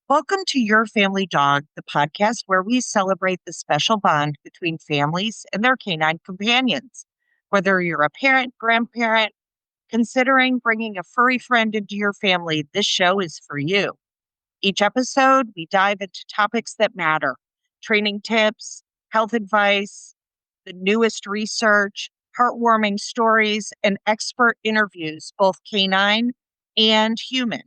Welcome to Your Family Dog, the podcast where we celebrate the special bond between families and their canine companions. Whether you're a parent, grandparent, considering bringing a furry friend into your family, this show is for you. Each episode, we dive into topics that matter: training tips, health advice, the newest research, heartwarming stories, and expert interviews, both canine and human.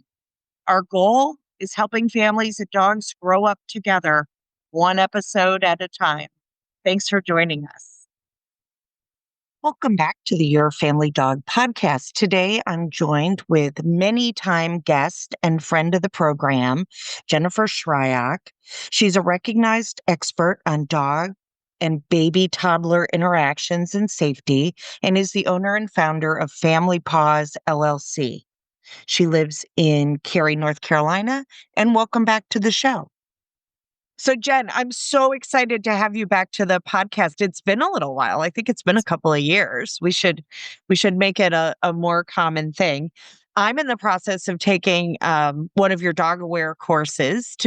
Our goal is helping families and dogs grow up together, one episode at a time. Thanks for joining us. Welcome back to the Your Family Dog podcast. Today, I'm joined with many-time guest and friend of the program, Jennifer Shryock. She's a recognized expert on dog and baby toddler interactions and safety, and is the owner and founder of Family Paws LLC. She lives in Cary, North Carolina, and welcome back to the show. So, Jen, I'm so excited to have you back to the podcast. It's been a little while. I think it's been a couple of years. We should make it a more common thing. I'm in the process of taking one of your dog aware courses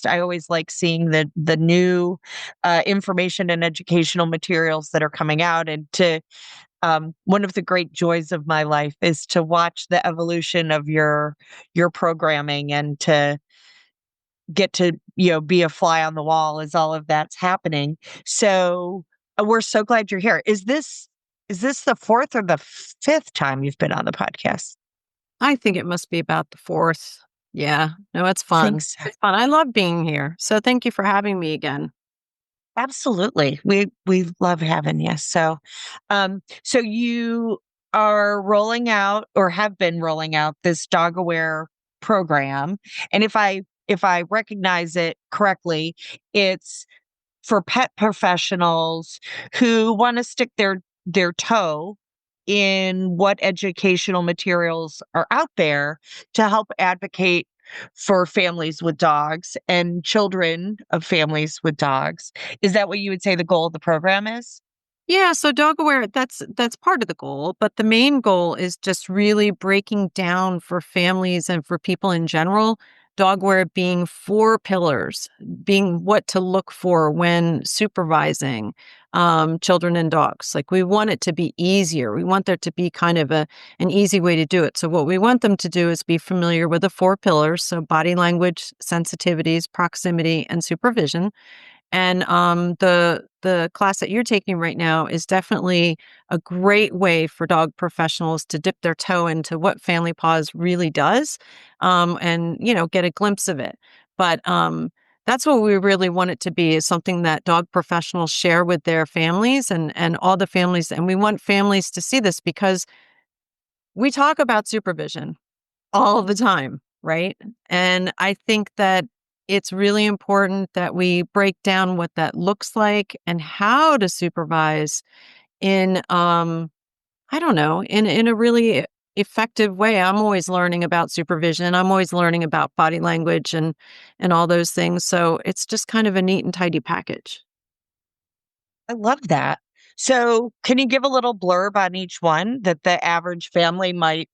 I always like seeing the new information and educational materials that are coming out, and one of the great joys of my life is to watch the evolution of your programming, and to get to be a fly on the wall as all of that's happening. So we're so glad you're here. Is this the fourth or the fifth time you've been on the podcast? I think it must be about the fourth. Yeah. No, it's fun. Thanks. It's fun. I love being here. So thank you for having me again. Absolutely. We love having you. So you are rolling out, or have been rolling out, this dog aware program. And if I recognize it correctly, it's for pet professionals who want to stick their toe in what educational materials are out there to help advocate for families with dogs and children of families with dogs. Is that what you would say the goal of the program is? Yeah, so dog aware, that's part of the goal, but the main goal is just really breaking down for families and for people in general, dog aware being 4 pillars, being what to look for when supervising children and dogs. Like, we want it to be easier. We want there to be kind of an easy way to do it. So what we want them to do is be familiar with the 4 pillars, so body language, sensitivities, proximity, and supervision. And the class that you're taking right now is definitely a great way for dog professionals to dip their toe into what Family Paws really does, and get a glimpse of it. But that's what we really want it to be, is something that dog professionals share with their families and all the families. And we want families to see this because we talk about supervision all the time, right? And I think that it's really important that we break down what that looks like and how to supervise in, I don't know, in a really effective way. I'm always learning about supervision. I'm always learning about body language and all those things. So it's just kind of a neat and tidy package. I love that. So can you give a little blurb on each one, that the average family might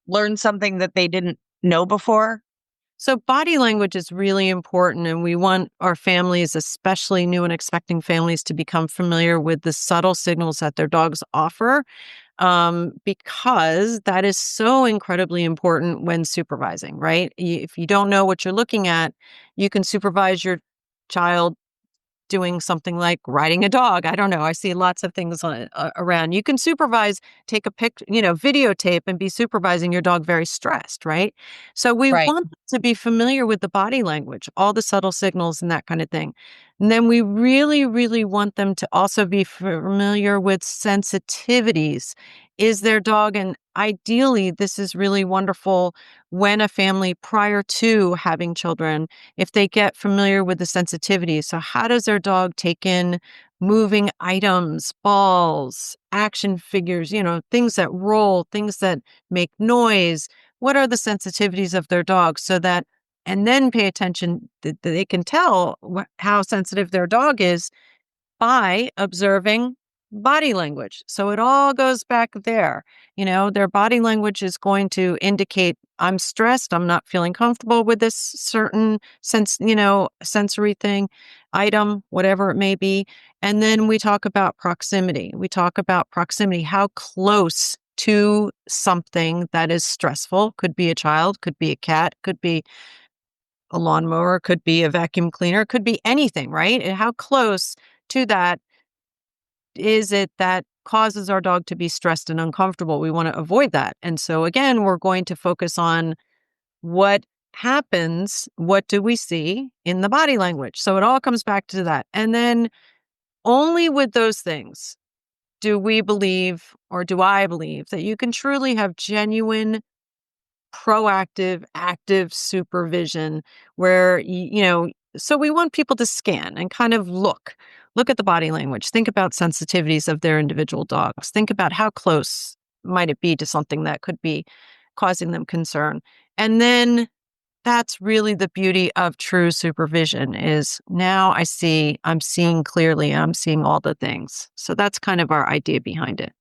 learn something that they didn't know before? So body language is really important, and we want our families, especially new and expecting families, to become familiar with the subtle signals that their dogs offer, because that is so incredibly important when supervising, right? If you don't know what you're looking at, you can supervise your child doing something like riding a dog. I don't know. I see lots of things around. You can supervise, take a videotape, and be supervising your dog very stressed, right? So we Right. want them to be familiar with the body language, all the subtle signals and that kind of thing. And then we really, really want them to also be familiar with sensitivities. Is their dog, and ideally, this is really wonderful when a family, prior to having children, if they get familiar with the sensitivities. So how does their dog take in moving items, balls, action figures, things that roll, things that make noise? What are the sensitivities of their dog, so that, and then pay attention that they can tell how sensitive their dog is by observing body language. So it all goes back there. Their body language is going to indicate I'm stressed, I'm not feeling comfortable with this certain sensory thing, item, whatever it may be. And then we talk about proximity. How close to something that is stressful, could be a child, could be a cat, could be a lawnmower, could be a vacuum cleaner, could be anything, right? And how close to that is it that causes our dog to be stressed and uncomfortable? We want to avoid that. And so, again, we're going to focus on what happens, what do we see in the body language? So it all comes back to that. And then only with those things do we believe, or do I believe, that you can truly have genuine proactive, active supervision where, so we want people to scan and kind of look at the body language, think about sensitivities of their individual dogs, think about how close might it be to something that could be causing them concern. And then that's really the beauty of true supervision is now I'm seeing clearly, I'm seeing all the things. So that's kind of our idea behind it.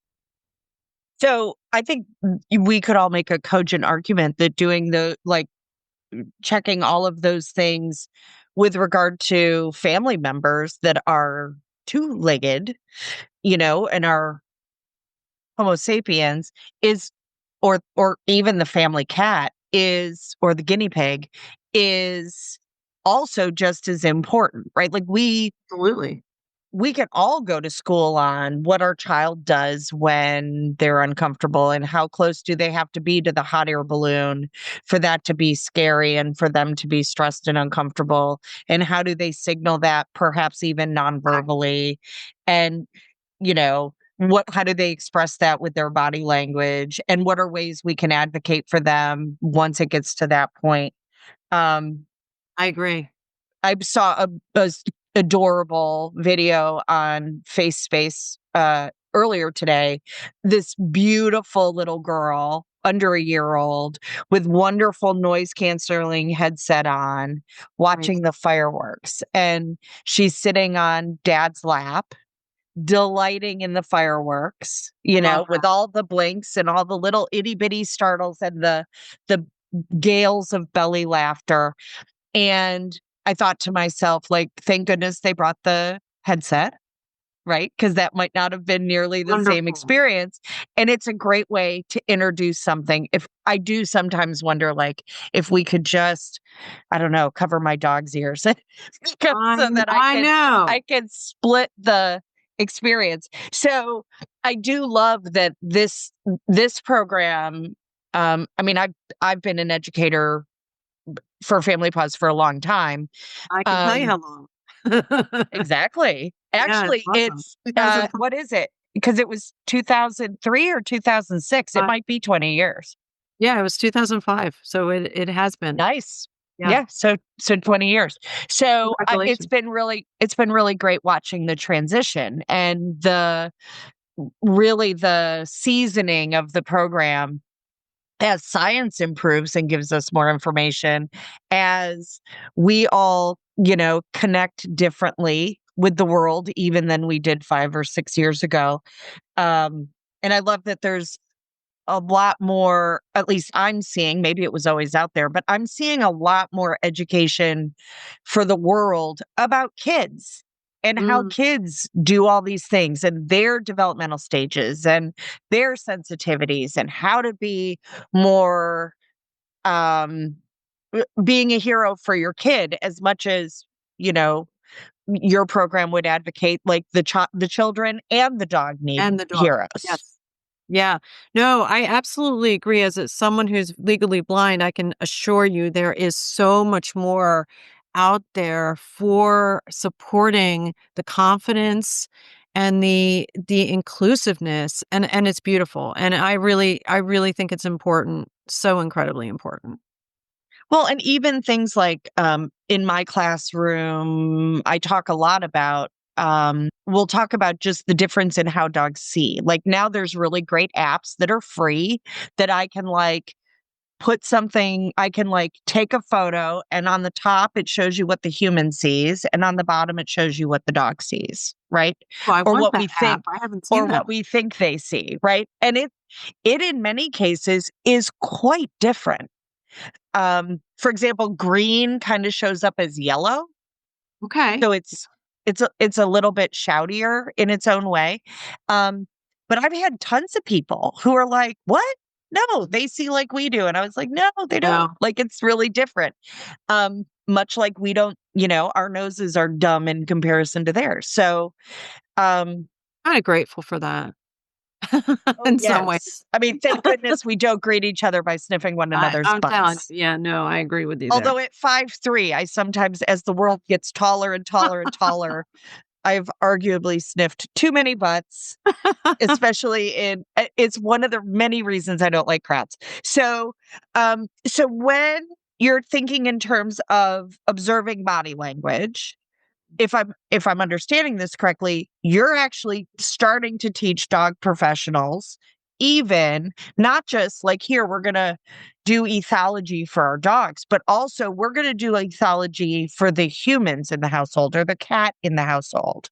So I think we could all make a cogent argument that doing checking all of those things with regard to family members that are two-legged, and are Homo sapiens is, or even the family cat is, or the guinea pig is also just as important, right? Like Absolutely. we can all go to school on what our child does when they're uncomfortable and how close do they have to be to the hot air balloon for that to be scary and for them to be stressed and uncomfortable. And how do they signal that perhaps even non-verbally? And, how do they express that with their body language? And what are ways we can advocate for them once it gets to that point? Um, I agree. I saw a adorable video on Face Space earlier today. This beautiful little girl, under a year old, with wonderful noise canceling headset on, Right. watching the fireworks. And she's sitting on dad's lap, delighting in the fireworks, Love with all the blinks and all the little itty bitty startles and the gales of belly laughter. And I thought to myself, like, thank goodness they brought the headset, right? Because that might not have been nearly the same Wonderful. experience. And it's a great way to introduce something. If I do sometimes wonder, like, if we could just, I don't know, cover my dog's ears so that I know. I can split the experience. So I do love that this program. I mean, I've been an educator for Family Paws for a long time. I can tell you Um, how long. exactly. Yeah, it's Actually, awesome. it's 2005. what is it? Because it was 2003 or 2006. It might be 20 years. Yeah, it was 2005. So it has been. Nice. Yeah. Yeah, so 20 years. So Congratulations. it's been really great watching the transition and the seasoning of the program as science improves and gives us more information, as we all, connect differently with the world even than we did 5 or 6 years ago. And I love that there's a lot more, at least I'm seeing, maybe it was always out there, but I'm seeing a lot more education for the world about kids and how Mm, kids do all these things and their developmental stages and their sensitivities and how to be more um being a hero for your kid as much as, you know, your program would advocate, like the children and the dog need and the dog. heroes. Yes. Yeah. No, I absolutely agree. Someone who's legally blind, I can assure you there is so much more out there for supporting the confidence and the inclusiveness, and it's beautiful. And I really think it's important, so incredibly important. Well, and even things like, in my classroom, I talk a lot about, we'll talk about just the difference in how dogs see. Like now there's really great apps that are free that I can put something, I can like take a photo, and on the top it shows you what the human sees, and on the bottom it shows you what the dog sees, right? Well, I Or want what that we app. think, I haven't or seen that. what we think they see, right? And it in many cases is quite different. For example, green kind of shows up as yellow. Okay. So it's a little bit shoutier in its own way. Um, but I've had tons of people who are like, "What? No, they see like we do." And I was like, "No, they don't. No, Like it's really different." Much like we don't, our noses are dumb in comparison to theirs. So, um, kind of grateful for that oh in some ways. yes. I mean, thank goodness we don't greet each other by sniffing one another's I'm telling butts. you, yeah, no, I agree with you there. Although at 5'3", I sometimes, as the world gets taller and taller and taller, I've arguably sniffed too many butts, especially it's one of the many reasons I don't like crowds. So when you're thinking in terms of observing body language, if I'm understanding this correctly, you're actually starting to teach dog professionals, even not just like, here, we're going to do ethology for our dogs, but also we're going to do ethology for the humans in the household or the cat in the household.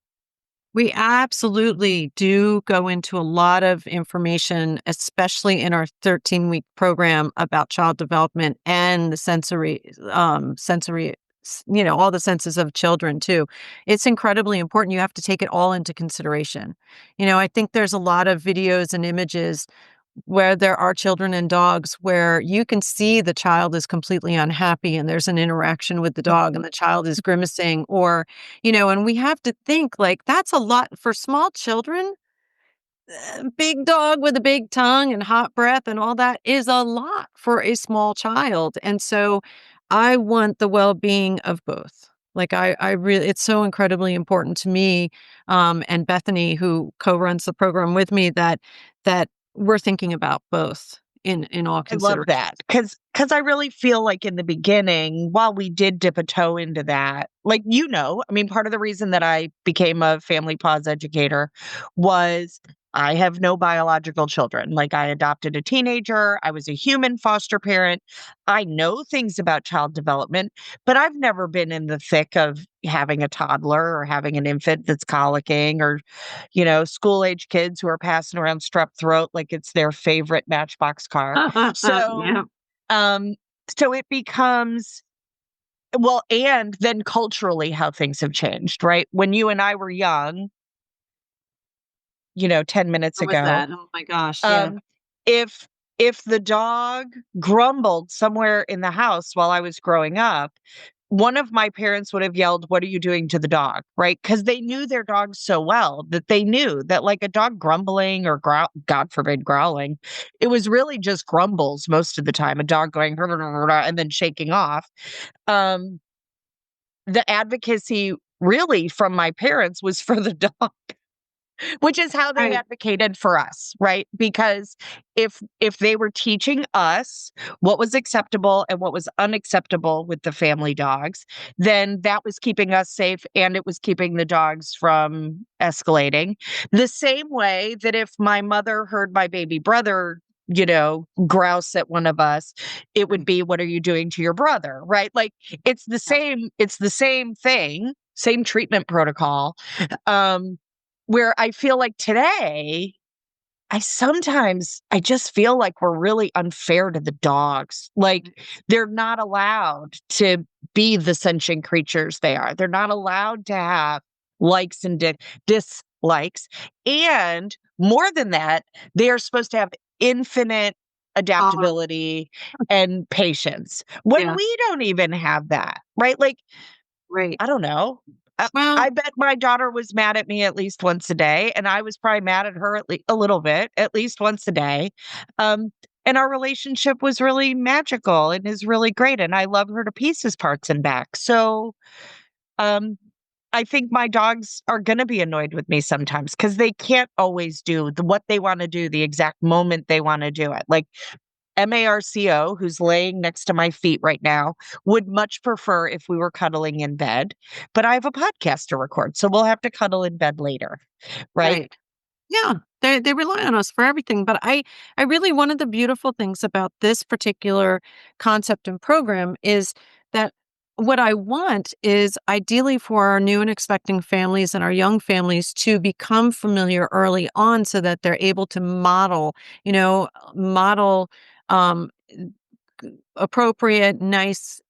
We absolutely do go into a lot of information, especially in our 13-week program about child development and the all the senses of children too. It's incredibly important. You have to take it all into consideration. I think there's a lot of videos and images where there are children and dogs where you can see the child is completely unhappy and there's an interaction with the dog and the child is grimacing and we have to think like that's a lot for small children. Big dog with a big tongue and hot breath and all that is a lot for a small child. And so I want the well-being of both. Like I really, it's so incredibly important to me, and Bethany, who co-runs the program with me, that we're thinking about both in all I love considerations. that because I really feel like in the beginning, while we did dip a toe into that, like, I mean, part of the reason that I became a Family Paws educator was I have no biological children. Like, I adopted a teenager, I was a human foster parent. I know things about child development, but I've never been in the thick of having a toddler or having an infant that's colicking or school age kids who are passing around strep throat like it's their favorite Matchbox car. So, Yeah. um, so it becomes, well, and then culturally how things have changed, right? When you and I were young, 10 minutes How was ago, that? Oh my gosh. Yeah. um, if if the dog grumbled somewhere in the house while I was growing up, one of my parents would have yelled, "What are you doing to the dog?" Right? Because they knew their dogs so well that they knew that, like, a dog grumbling or God forbid, growling, it was really just grumbles most of the time, a dog going and then shaking off. Um, the advocacy really from my parents was for the dog. Which is how they Right. advocated for us, right? Because if they were teaching us what was acceptable and what was unacceptable with the family dogs, then that was keeping us safe and it was keeping the dogs from escalating. The same way that if my mother heard my baby brother, grouse at one of us, it would be, "What are you doing to your brother?" Right? Like it's the same thing, same treatment protocol. Um where I feel like today, I just feel like we're really unfair to the dogs. Like, they're not allowed to be the sentient creatures they are. They're not allowed to have likes and dislikes. And more than that, they are supposed to have infinite Tolerant. adaptability and patience when Yeah. we don't even have that, right? Like, Right. I don't know. I Well, bet my daughter was mad at me at least once a day, and I was probably mad at her a little bit, at least once a day. Um, and our relationship was really magical and is really great, and I love her to pieces, parts and back. So, um, I think my dogs are gonna be annoyed with me sometimes because they can't always do what they wanna do the exact moment they wanna do it. Like, Marco, who's laying next to my feet right now, would much prefer if we were cuddling in bed, but I have a podcast to record, so we'll have to cuddle in bed later, right? right. Yeah. They rely on us for everything. But I really, one of the beautiful things about this particular concept and program is that what I want is ideally for our new and expecting families and our young families to become familiar early on so that they're able to model um, appropriate, nice,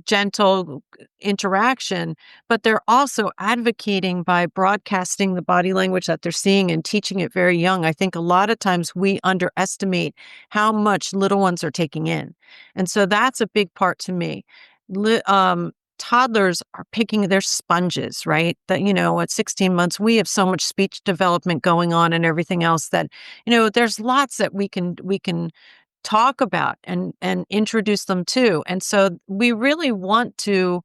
gentle interaction, but they're also advocating by broadcasting the body language that they're seeing and teaching it very young. I think a lot of times we underestimate how much little ones are taking in. And so that's a big part to me. Toddlers are they're sponges, right? That, at 16 months, we have so much speech development going on and everything else that, there's lots that we can talk about and introduce them to. And so we really want to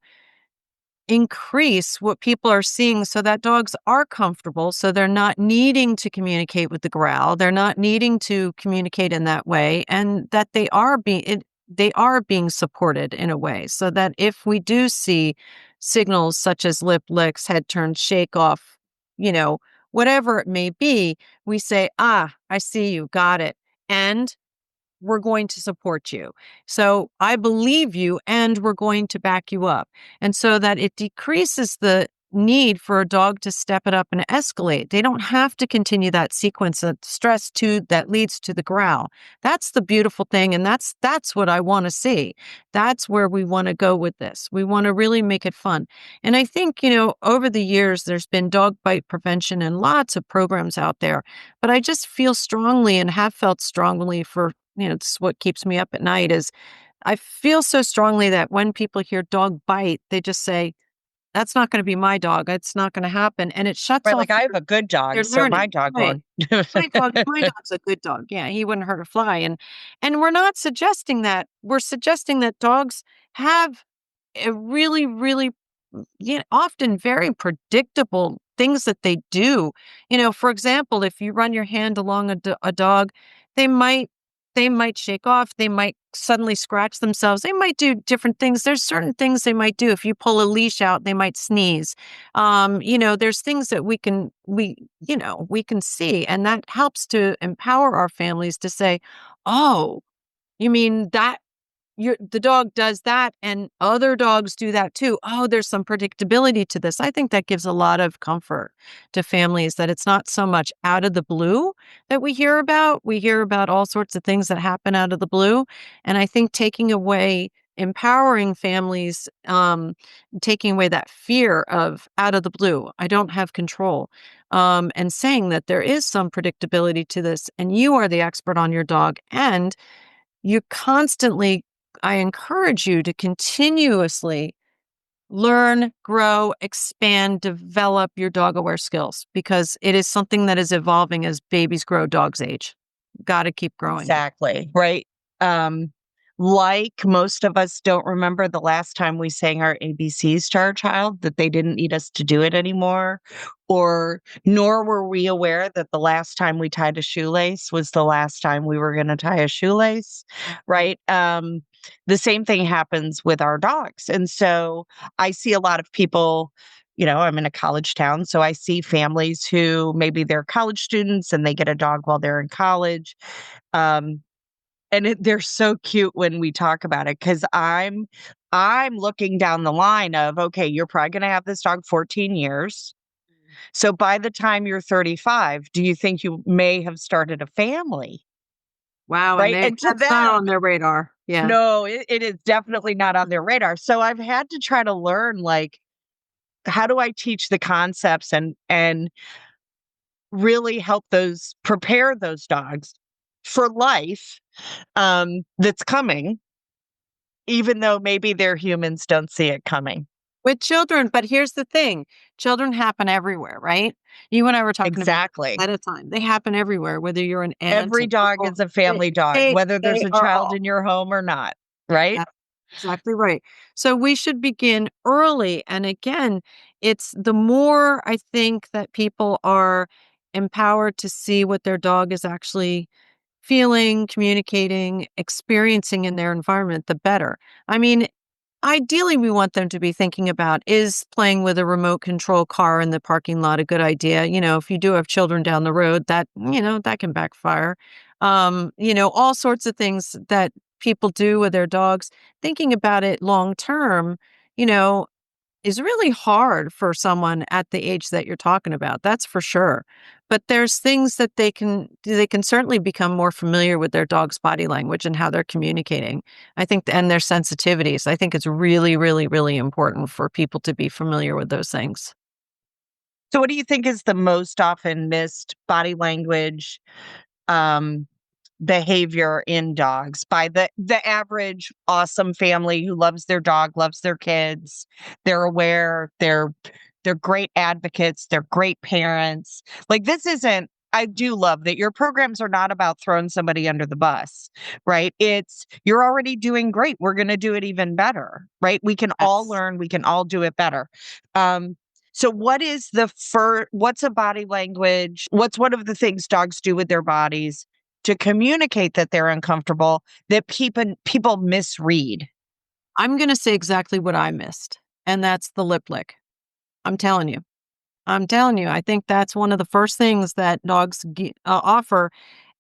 increase what people are seeing so that dogs are comfortable, so they're not needing to communicate with the growl, they're not needing to communicate in that way, and that they are being supported in a way so that if we do see signals such as lip licks, head turns, shake off, you know, whatever it may be, we say, I see you, got it. And we're going to support you. So I believe you and we're going to back you up. And so that it decreases the need for a dog to step it up and escalate. They don't have to continue that sequence of stress that leads to the growl. That's the beautiful thing. And that's what I want to see. That's where we want to go with this. We want to really make it fun. And I think, over the years, there's been dog bite prevention and lots of programs out there. But I just feel strongly and have felt strongly for it's what keeps me up at night is I feel so strongly that when people hear dog bite, they just say, that's not going to be my dog. It's not going to happen. And it shuts Right, off like, I have a good their dog, so my learning. dog Right. won't. My dog's a good dog. Yeah, he wouldn't hurt a fly. And we're not suggesting that. We're suggesting that dogs have a really, really, often very predictable things that they do. For example, if you run your hand along a dog, they might they might shake off, they might suddenly scratch themselves, they might do different things. There's certain things they might do. If you pull a leash out, they might sneeze. There's things that we can see, and that helps to empower our families to say, oh, you mean that the dog does that and other dogs do that too. Oh, there's some predictability to this. I think that gives a lot of comfort to families that it's not so much out of the blue that we hear about. We hear about all sorts of things that happen out of the blue. And I think empowering families, taking away that fear of out of the blue, I don't have control, and saying that there is some predictability to this and you are the expert on your dog. And you constantly I encourage you to continuously learn, grow, expand, develop your dog aware skills because it is something that is evolving as babies grow, dogs age. Got to keep growing. Exactly, right? Um, like most of us don't remember the last time we sang our ABCs to our child, that they didn't need us to do it anymore, or nor were we aware that the last time we tied a shoelace was the last time we were going to tie a shoelace, right? The same thing happens with our dogs. And so I see a lot of people. I'm in a college town, so I see families who maybe they're college students and they get a dog while they're in college. Um, and they're so cute when we talk about it because I'm looking down the line of, okay, you're probably going to have this dog 14 years. So by the time you're 35, do you think you may have started a family? Wow. And Right. And to that's not them, on their radar. Yeah. no, it is definitely not on their radar. So I've had to try to learn, like, how do I teach the concepts and really help prepare those dogs for life that's coming, even though maybe their humans don't see it coming. With children, but here's the thing. Children happen everywhere, right? You and I were talking about Exactly. at a time. They happen everywhere, whether you're an aunt, Every an dog uncle. is a family dog, They whether there's they a are child all. in your home or not, right? That's exactly right. So we should begin early. And again, it's the more I think that people are empowered to see what their dog is actually feeling, communicating, experiencing in their environment, the better. I mean, ideally we want them to be thinking about, is playing with a remote control car in the parking lot a good idea? If you do have children down the road, that can backfire. All sorts of things that people do with their dogs. Thinking about it long term, you know, is really hard for someone at the age that you're talking about. That's for sure. But there's things that they can certainly become more familiar with their dog's body language and how they're communicating. I think, and their sensitivities. I think it's really, really, really important for people to be familiar with those things. So what do you think is the most often missed body language um, behavior in dogs by the average awesome family who loves their dog, loves their kids. They're aware, they're great advocates, they're great parents. Like this isn't I do love that your programs are not about throwing somebody under the bus, right? It's you're already doing great. We're going to do it even better, right? We can all Yes. learn, we can all do it better. So what's a body language? What's one of the things dogs do with their bodies to communicate that they're uncomfortable that people misread? I'm going to say exactly what I missed, and that's the lip lick. I'm telling you. I'm telling you, I think that's one of the first things that dogs offer,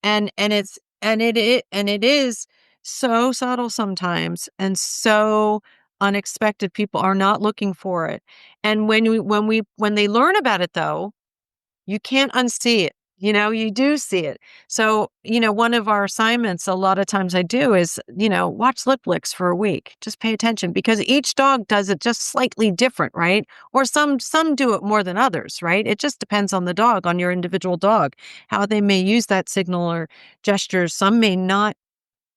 and it is so subtle sometimes and so unexpected. People are not looking for it, and when they learn about it, though, you can't unsee it. You do see it. So, one of our assignments a lot of times I do is, watch lip licks for a week. Just pay attention because each dog does it just slightly different, right? Or some do it more than others, right? It just depends on the dog, on your individual dog, how they may use that signal or gestures. Some may not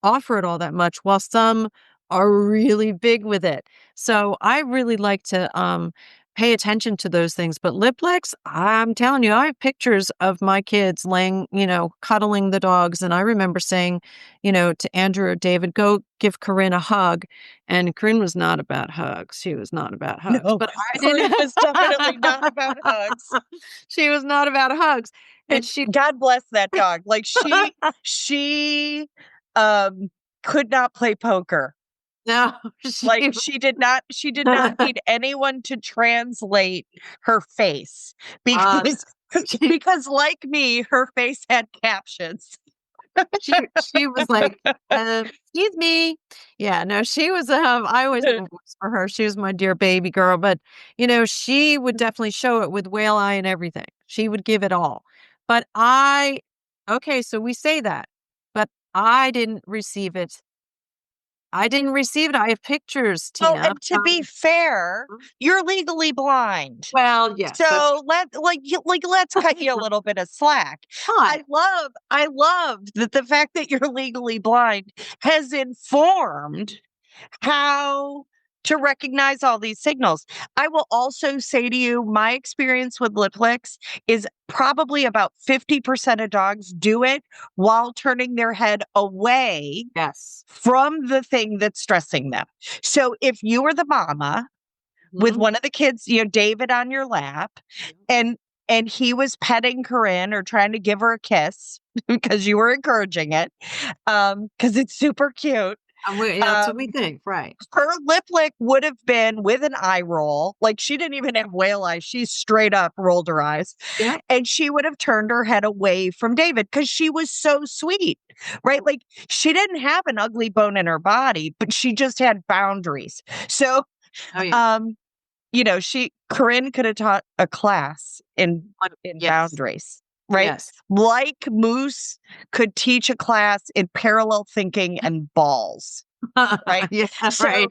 offer it all that much, while some are really big with it. So I really like to pay attention to those things. But lip licks, I'm telling you, I have pictures of my kids laying, cuddling the dogs. And I remember saying, to Andrew or David, go give Corrine a hug. And Corrine was not about hugs. She was not about hugs. No, But I Corrine didn't. was definitely not about hugs. She was not about hugs. And And she God bless that dog. Like she um could not play poker. no, Like she she did not need anyone to translate her face uh, because she because like me, her face had captions. she was like, "Excuse me." Yeah, no, she was, I always have a voice for her. She was my dear baby girl, but, she would definitely show it with whale eye and everything. She would give it all. But okay, so we say that, but I didn't receive it. I didn't receive it. I have pictures, Well, Tina. and to be fair, you're legally blind. Well, yes, that's So let's cut you a little bit of slack. fine. I love that the fact that you're legally blind has informed how to recognize all these signals. I will also say to you, my experience with lip licks is probably about 50% of dogs do it while turning their head away Yes. from the thing that's stressing them. So if you were the mama with Mhm. one of the kids, David on your lap, and he was petting Corinne or trying to give her a kiss because you were encouraging it, because it's super cute. That's what we Um, think, right. her lip lick would have been with an eye roll. Like she didn't even have whale eyes. She straight up rolled her eyes. Yeah. And she would have turned her head away from David because she was so sweet, right? Like she didn't have an ugly bone in her body, but she just had boundaries. So, Oh, yeah. um, Corinne could have taught a class in Yes. boundaries, right? Yes. Like Moose could teach a class in parallel thinking and balls, right? Yeah, So, right.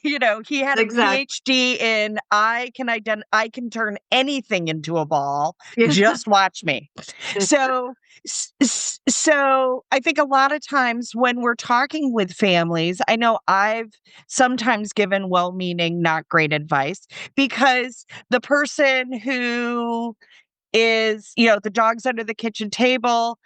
he had a Exactly. PhD in I can turn anything into a ball. Yeah. Just watch me. So so I think a lot of times when we're talking with families, I know I've sometimes given well-meaning, not great advice because the person who is, the dog's under the kitchen table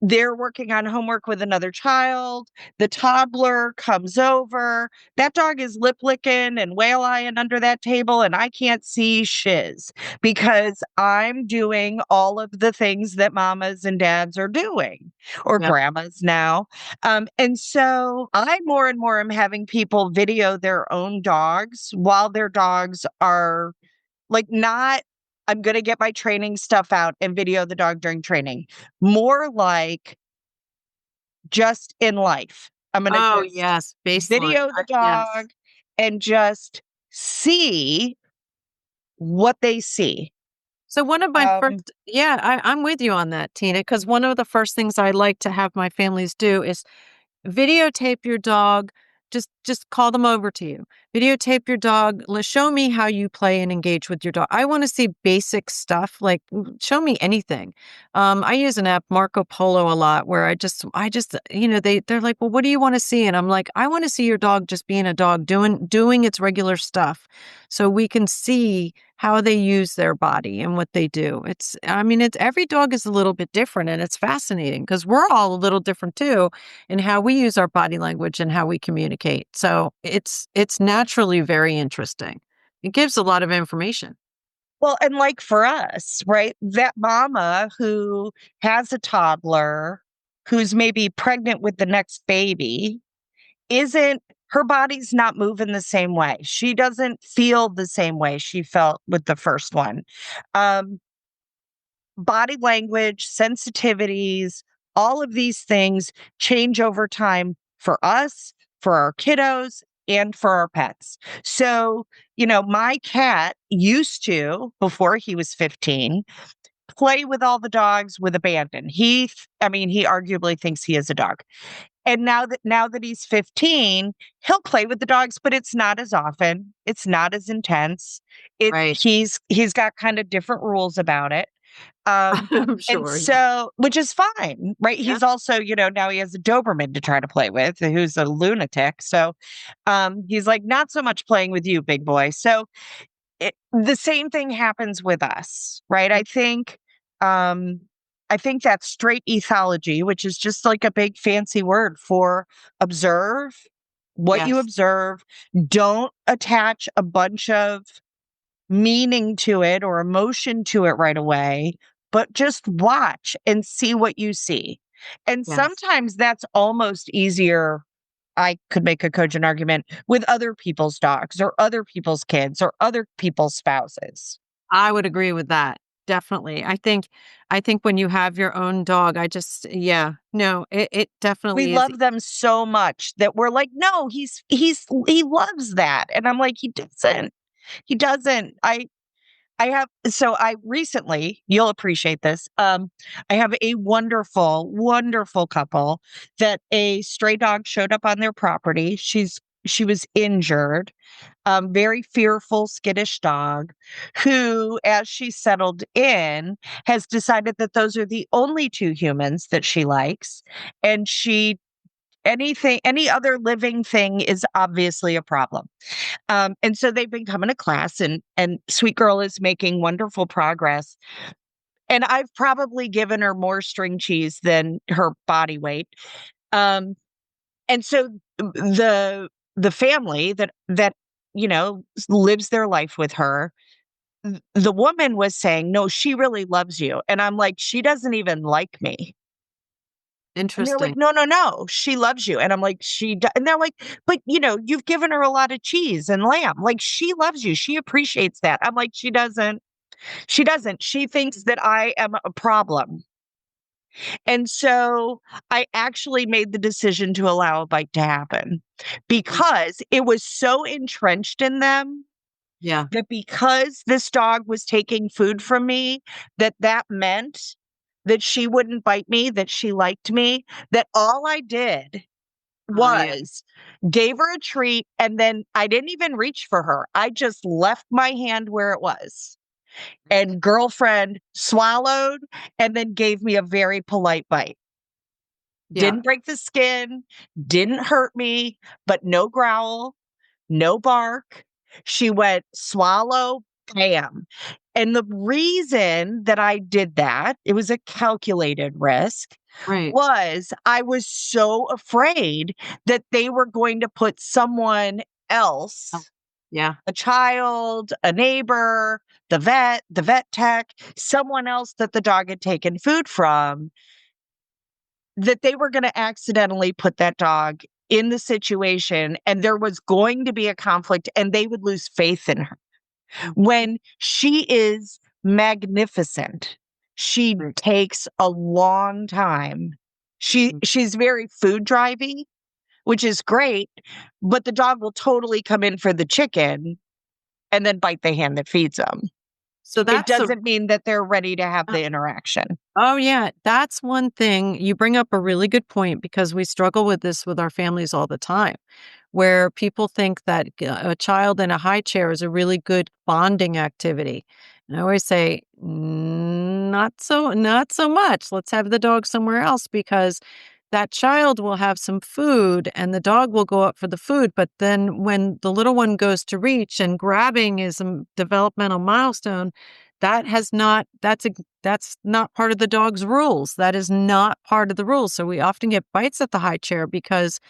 they're working on homework with another child. The toddler comes over. That dog is lip licking and whale eyeing under that table, and I can't see shiz because I'm doing all of the things that mamas and dads are doing, or Yep. grandmas now. And so I more and more am having people video their own dogs while their dogs are like not, I'm going to get my training stuff out and video the dog during training. More like just in life. I'm going to Oh, just yes, baseline. video the Yes. dog and just see what they see. So one of my Um, first yeah, I'm with you on that, Tina, because one of the first things I like to have my families do is videotape your dog. Just call them over to you. Videotape your dog. Show me how you play and engage with your dog. I want to see basic stuff. Like show me anything. I use an app, Marco Polo, a lot where I just they're like, well, what do you want to see? And I'm like, I want to see your dog just being a dog, doing its regular stuff, so we can see how they use their body and what they do. It's every dog is a little bit different, and it's fascinating because we're all a little different too and how we use our body language and how we communicate. So it's naturally very interesting. It gives a lot of information. well, and like for us, right? That mama who has a toddler who's maybe pregnant with the next baby isn't, her body's not moving the same way. She doesn't feel the same way she felt with the first one. Um, Body language, sensitivities, all of these things change over time for us, for our kiddos, and for our pets. So, my cat used to, before he was 15, play with all the dogs with abandon. He arguably thinks he is a dog. And now that he's 15, he'll play with the dogs, but it's not as often. It's not as intense. Right. He's got kind of different rules about it. I'm And sure. Yeah. so, which is fine, right? Yeah. He's also, now he has a Doberman to try to play with, who's a lunatic. So, he's like, not so much playing with you, big boy. So, the same thing happens with us, right? Um, I think that's straight ethology, which is just like a big fancy word for observe what you Yes. observe. Don't attach a bunch of meaning to it or emotion to it right away, but just watch and see what you see. And Yes. sometimes that's almost easier. I could make a cogent argument with other people's dogs or other people's kids or other people's spouses. I would agree with that. Definitely. I think when you have your own dog, yeah, no, it We definitely is. love them so much that we're like, no, he loves that. And I'm like, he doesn't. He doesn't. I recently, you'll appreciate this. I have a wonderful, wonderful couple that a stray dog showed up on their property. She was injured, very fearful, skittish dog who, as she settled in, has decided that those are the only two humans that she likes. And any other living thing is obviously a problem. And so they've been coming to class and Sweet Girl is making wonderful progress. And I've probably given her more string cheese than her body weight. Um, and so the family that lives their life with her, the woman was saying, "No, she really loves you." And I'm like, "She doesn't even like me." And they're like, Interesting. "No, no, no, she loves you." And I'm like, and they're like, "But, you've given her a lot of cheese and lamb. Like, she loves you. She appreciates that." I'm like, "She doesn't. She doesn't. She thinks that I am a problem." And so I actually made the decision to allow a bite to happen Mm. because it was so entrenched in them Yeah. that because this dog was taking food from me, that meant that she wouldn't bite me, that she liked me, that all I did Oh, yeah. was gave her a treat, and then I didn't even reach for her. I just left my hand where it was. And girlfriend swallowed and then gave me a very polite bite. Yeah. Didn't break the skin, didn't hurt me, but no growl, no bark. She went swallow, bam. And the reason that I did that, it was a calculated risk, Right. was I was so afraid that they were going to put someone Oh, else, yeah. a child, a neighbor, the vet tech, someone else that the dog had taken food from, that they were going to accidentally put that dog in the situation and there was going to be a conflict and they would lose faith in her. Mhm. When she is magnificent, she Right. takes a long time. Mhm. She's very food drivey, which is great, but the dog will totally come in for the chicken and then bite the hand that feeds them. So It that's a doesn't mean that they're ready to have the interaction. Oh, yeah. That's one thing. You bring up a really good point because we struggle with this with our families all the time, where people think that a child in a high chair is a really good bonding activity. And I always say, not so much. Let's have the dog somewhere else because that child will have some food and the dog will go up for the food. But then when the little one goes to reach and grabbing is a developmental milestone, that's not part of the dog's rules. That is not part of the rules. So we often get bites at the high chair because,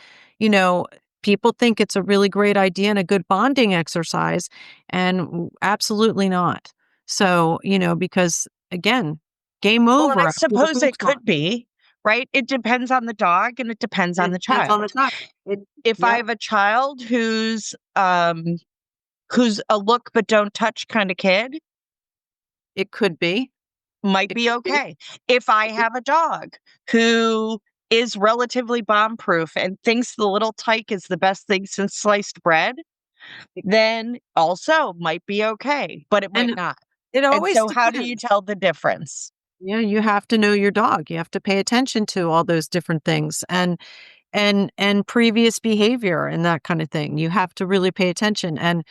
you know, people think it's a really great idea and a good bonding exercise, and absolutely not. So, because again, game Well, and I over after the suppose food's it gone. could be, right? It depends on the dog and it depends on It the depends on the child. time. If I Yep, have a child who's a look but don't touch kind of kid, it could be. might It be could be. okay. If I have a dog who is relatively bomb proof and thinks the little tyke is the best thing since sliced bread, then also might be okay, but it might And not. it And always so how do you depends. tell the difference? Yeah, you have to know your dog. You have to pay attention to all those different things and previous behavior and that kind of thing. You have to really pay attention. And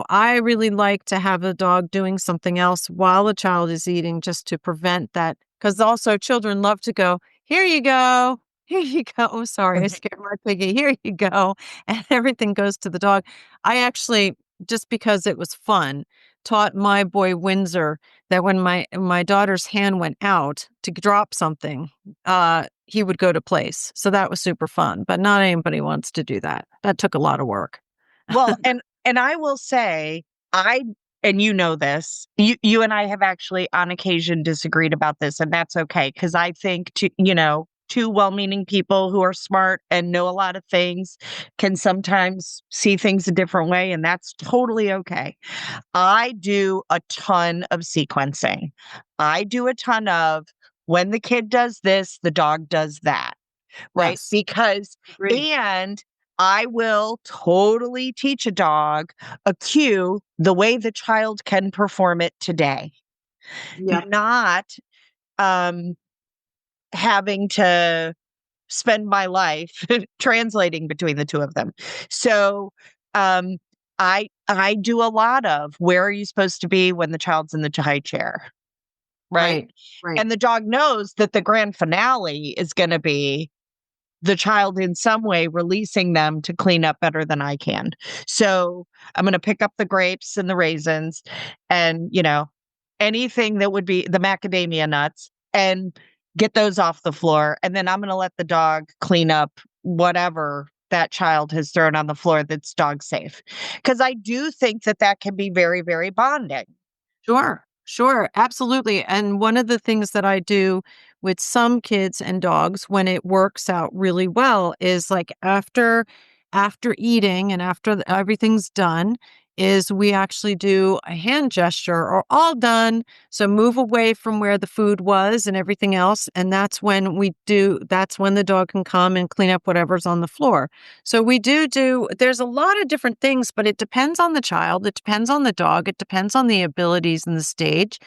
I really like to have a dog doing something else while the child is eating just to prevent that because also children love to go, "Here you go. Here you go." Oh, sorry, I scared my piggy. Here you go. And everything goes to the dog. I actually just because it was fun taught my boy Windsor that when my daughter's hand went out to drop something, he would go to place. So that was super fun, but not anybody wants to do that. That took a lot of work. Well, and I will say, I and you know this, you and I have actually on occasion disagreed about this, and that's okay because I think two well-meaning people who are smart and know a lot of things can sometimes see things a different way, and that's totally okay. I do a ton of sequencing. I do a ton of when the kid does this, the dog does that, right? Yes. Because, Agreed. and I will totally teach a dog a cue the way the child can perform it today, Yep. not um, having to spend my life translating between the two of them. So, um, I do a lot of where are you supposed to be when the child's in the high chair, right? Right. Right. And the dog knows that the grand finale is going to be the child in some way releasing them to clean up better than I can. So I'm going to pick up the grapes and the raisins and, anything that would be the macadamia nuts and get those off the floor. And then I'm going to let the dog clean up whatever that child has thrown on the floor that's dog safe. Because I do think that that can be very, very bonding. Sure, sure, absolutely. And one of the things that I do with some kids and dogs when it works out really well is like after eating and after everything's done is we actually do a hand gesture or all done. So move away from where the food was and everything else. And that's when the dog can come and clean up whatever's on the floor. So there's a lot of different things, but it depends on the child. It depends on the dog. It depends on the abilities and the stage.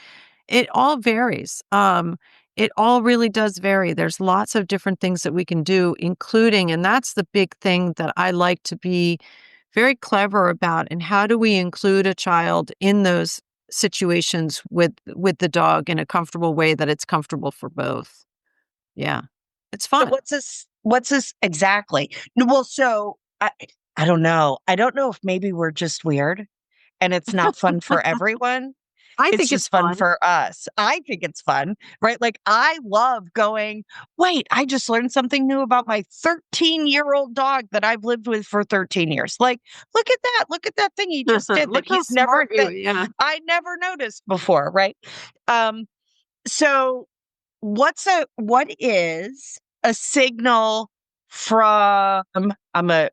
It all varies. It all really does vary. There's lots of different things that we can do, including, and that's the big thing that I like to be very clever about. And how do we include a child in those situations with the dog in a comfortable way that it's comfortable for both? Yeah, it's So fun. what's this exactly? Well, so I don't know. I don't know if maybe we're just weird and it's not fun for everyone. I It's think it's just fun fun. for us. I think it's fun, right? Like I love going, wait, I just learned something new about my 13-year-old dog that I've lived with for 13 years. Like, look at that. Look at that thing he just did that Look how smart you, that yeah. I never noticed before, right? Um, so what is a signal from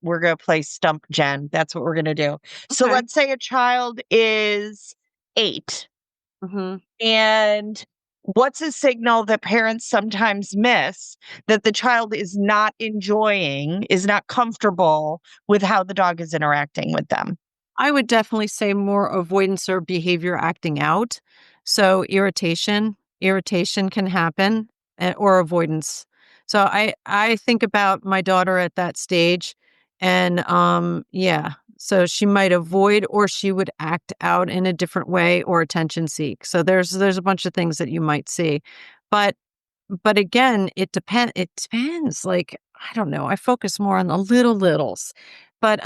we're gonna play Stump Jen. That's what we're gonna do. So Okay. let's say a child is 8, Mhm. and what's a signal that parents sometimes miss that the child is not enjoying, is not comfortable with how the dog is interacting with them? I would definitely say more avoidance or behavior acting out. So irritation can happen, or avoidance. So I think about my daughter at that stage, and yeah, so she might avoid or she would act out in a different way or attention seek. So there's a bunch of things that you might see. But but again, it depends. Like, I don't know, I focus more on the littles. But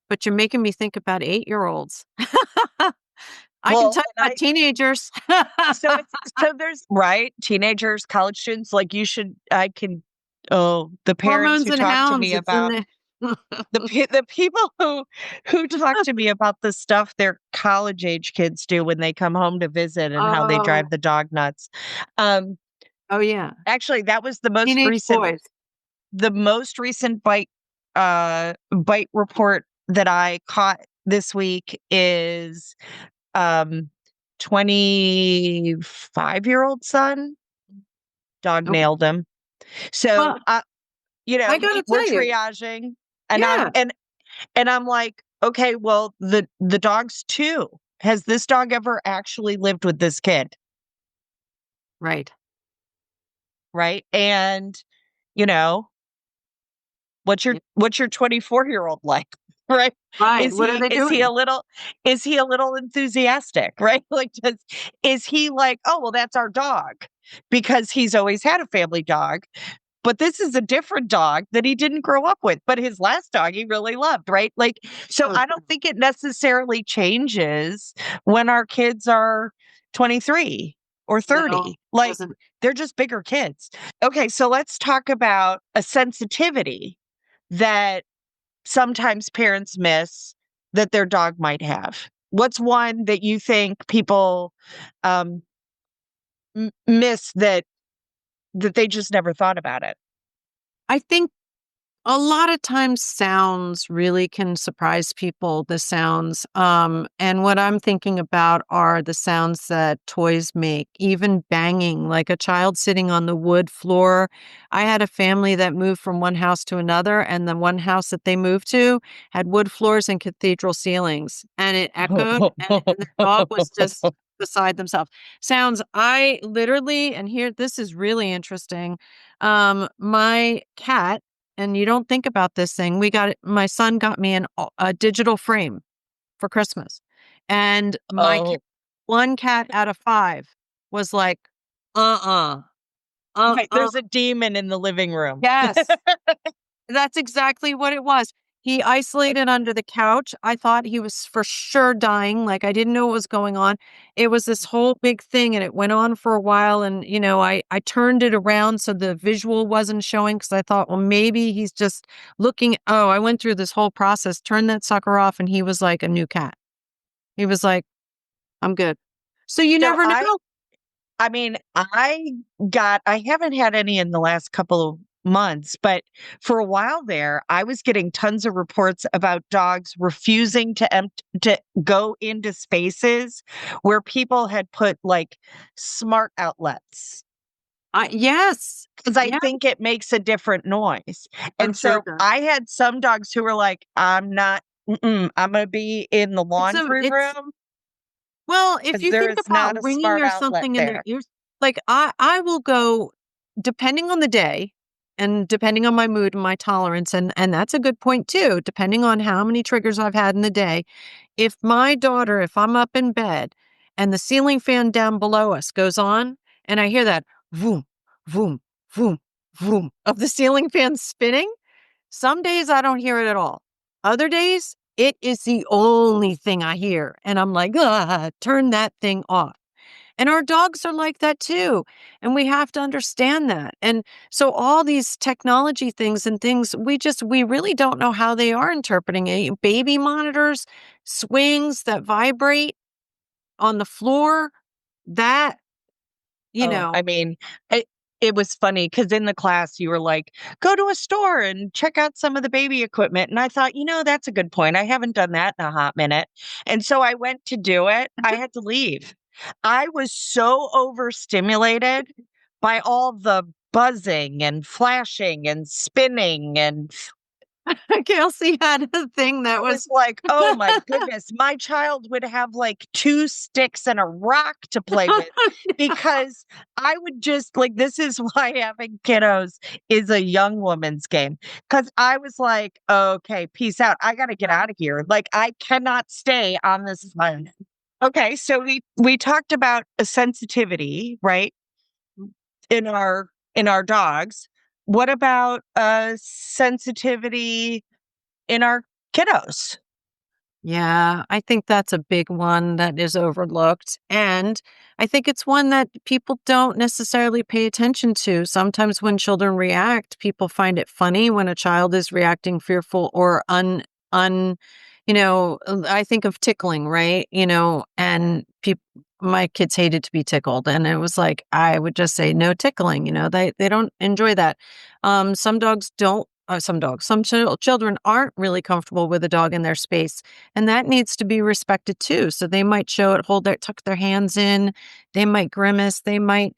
but you're making me think about 8-year-olds. I can Well, tell and you about teenagers. so there's right, teenagers, college students, like the parents Hormones who and talk to hounds, me it's in about there. the people who talk to me about the stuff their college age kids do when they come home to visit and how they Oh, drive the dog nuts. Um, oh, yeah. actually, that was Teenage boys. the most recent bite report that I caught this week is 25-year-old son, dog Okay. nailed him. So, Well, I gotta we're tell you. triaging, and Yeah. I'm like, okay, well, the dogs too. Has this dog ever actually lived with this kid? Right. Right. And, you know, Yep. what's your 24-year-old like? Right. Right. What are they Is he a doing? little enthusiastic? Right. Like, is he like, oh, well, that's our dog because he's always had a family dog. But this is a different dog that he didn't grow up with, but his last dog he really loved, right? Like, so Oh, I sure. don't think it necessarily changes when our kids are 23 or No, 30. Like, doesn't. they're just bigger kids. Okay, so let's talk about a sensitivity that sometimes parents miss that their dog might have. What's one that you think people um, miss that they just never thought about it? I think a lot of times sounds really can surprise people, the sounds. And what I'm thinking about are the sounds that toys make, even banging, like a child sitting on the wood floor. I had a family that moved from one house to another, and the one house that they moved to had wood floors and cathedral ceilings, and it echoed, and the dog was just beside themselves. Sounds I literally, and here, this is really interesting. My cat, and you don't think about this thing. My son got me a digital frame for Christmas. And Oh, one cat out of 5 was like, uh-uh, okay, uh-uh. there's a demon in the living room. Yes. That's exactly what it was. He isolated under the couch. I thought he was for sure dying, like, I didn't know what was going on. It was this whole big thing, and it went on for a while, and, I turned it around so the visual wasn't showing because I thought, "Well, maybe he's just looking." Oh, I went through this whole process, turned that sucker off, and he was like a new cat. He was like, "I'm good." So you So never know. I mean, I haven't had any in the last couple of months, but for a while there, I was getting tons of reports about dogs refusing to go into spaces where people had put like smart outlets. Yes. Because I Yeah, think it makes a different noise. I'm And sure so it does. I had some dogs who were like, I'm going to be in the laundry It's room Well, if because you there think is not about a ringing smart or outlet something in their there. ears, like I will go depending on the day and depending on my mood and my tolerance, and that's a good point too, depending on how many triggers I've had in the day. If I'm up in bed and the ceiling fan down below us goes on and I hear that vroom, vroom, vroom, vroom of the ceiling fan spinning, some days I don't hear it at all. Other days It is the only thing I hear. And I'm like, "Ah, turn that thing off." And our dogs are like that too. And we have to understand that. And so all these technology things and things, we really don't know how they are interpreting it. Baby monitors, swings that vibrate on the floor, that, you Oh, know, I mean, it was funny because in the class you were like, "Go to a store and check out some of the baby equipment." And I thought, that's a good point. I haven't done that in a hot minute. And so I went to do it. I had to leave. I was so overstimulated by all the buzzing and flashing and spinning, and Kelsey had a thing I that was was like, "Oh my goodness, my child would have like 2 sticks and a rock to play with," because I would just like, this is why having kiddos is a young woman's game. Because I was like, "Okay, peace out. I gotta get out of here. Like, I cannot stay on this island." Okay, so we talked about a sensitivity, right, in our dogs. What about a sensitivity in our kiddos? Yeah, I think that's a big one that is overlooked. And I think it's one that people don't necessarily pay attention to. Sometimes when children react, people find it funny when a child is reacting fearful or I think of tickling, right? And people, my kids hated to be tickled. And it was like, I would just say no tickling, they don't enjoy that. Some dogs don't. Some children aren't really comfortable with a dog in their space, and that needs to be respected too. So they might show it, tuck their hands in, they might grimace, they might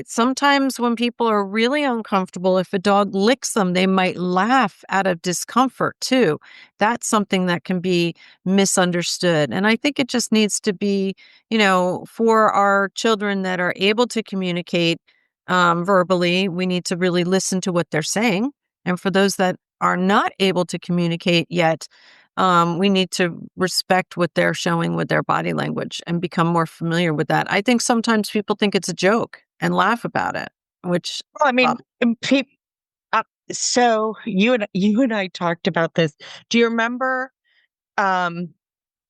sometimes when people are really uncomfortable, if a dog licks them, they might laugh out of discomfort too. That's something that can be misunderstood. And I think it just needs to be, for our children that are able to communicate verbally, we need to really listen to what they're saying. And for those that are not able to communicate yet, we need to respect what they're showing with their body language and become more familiar with that. I think sometimes people think it's a joke and laugh about it, which, Well, I uh, mean, uh, so you and I talked about this. Do you remember, um,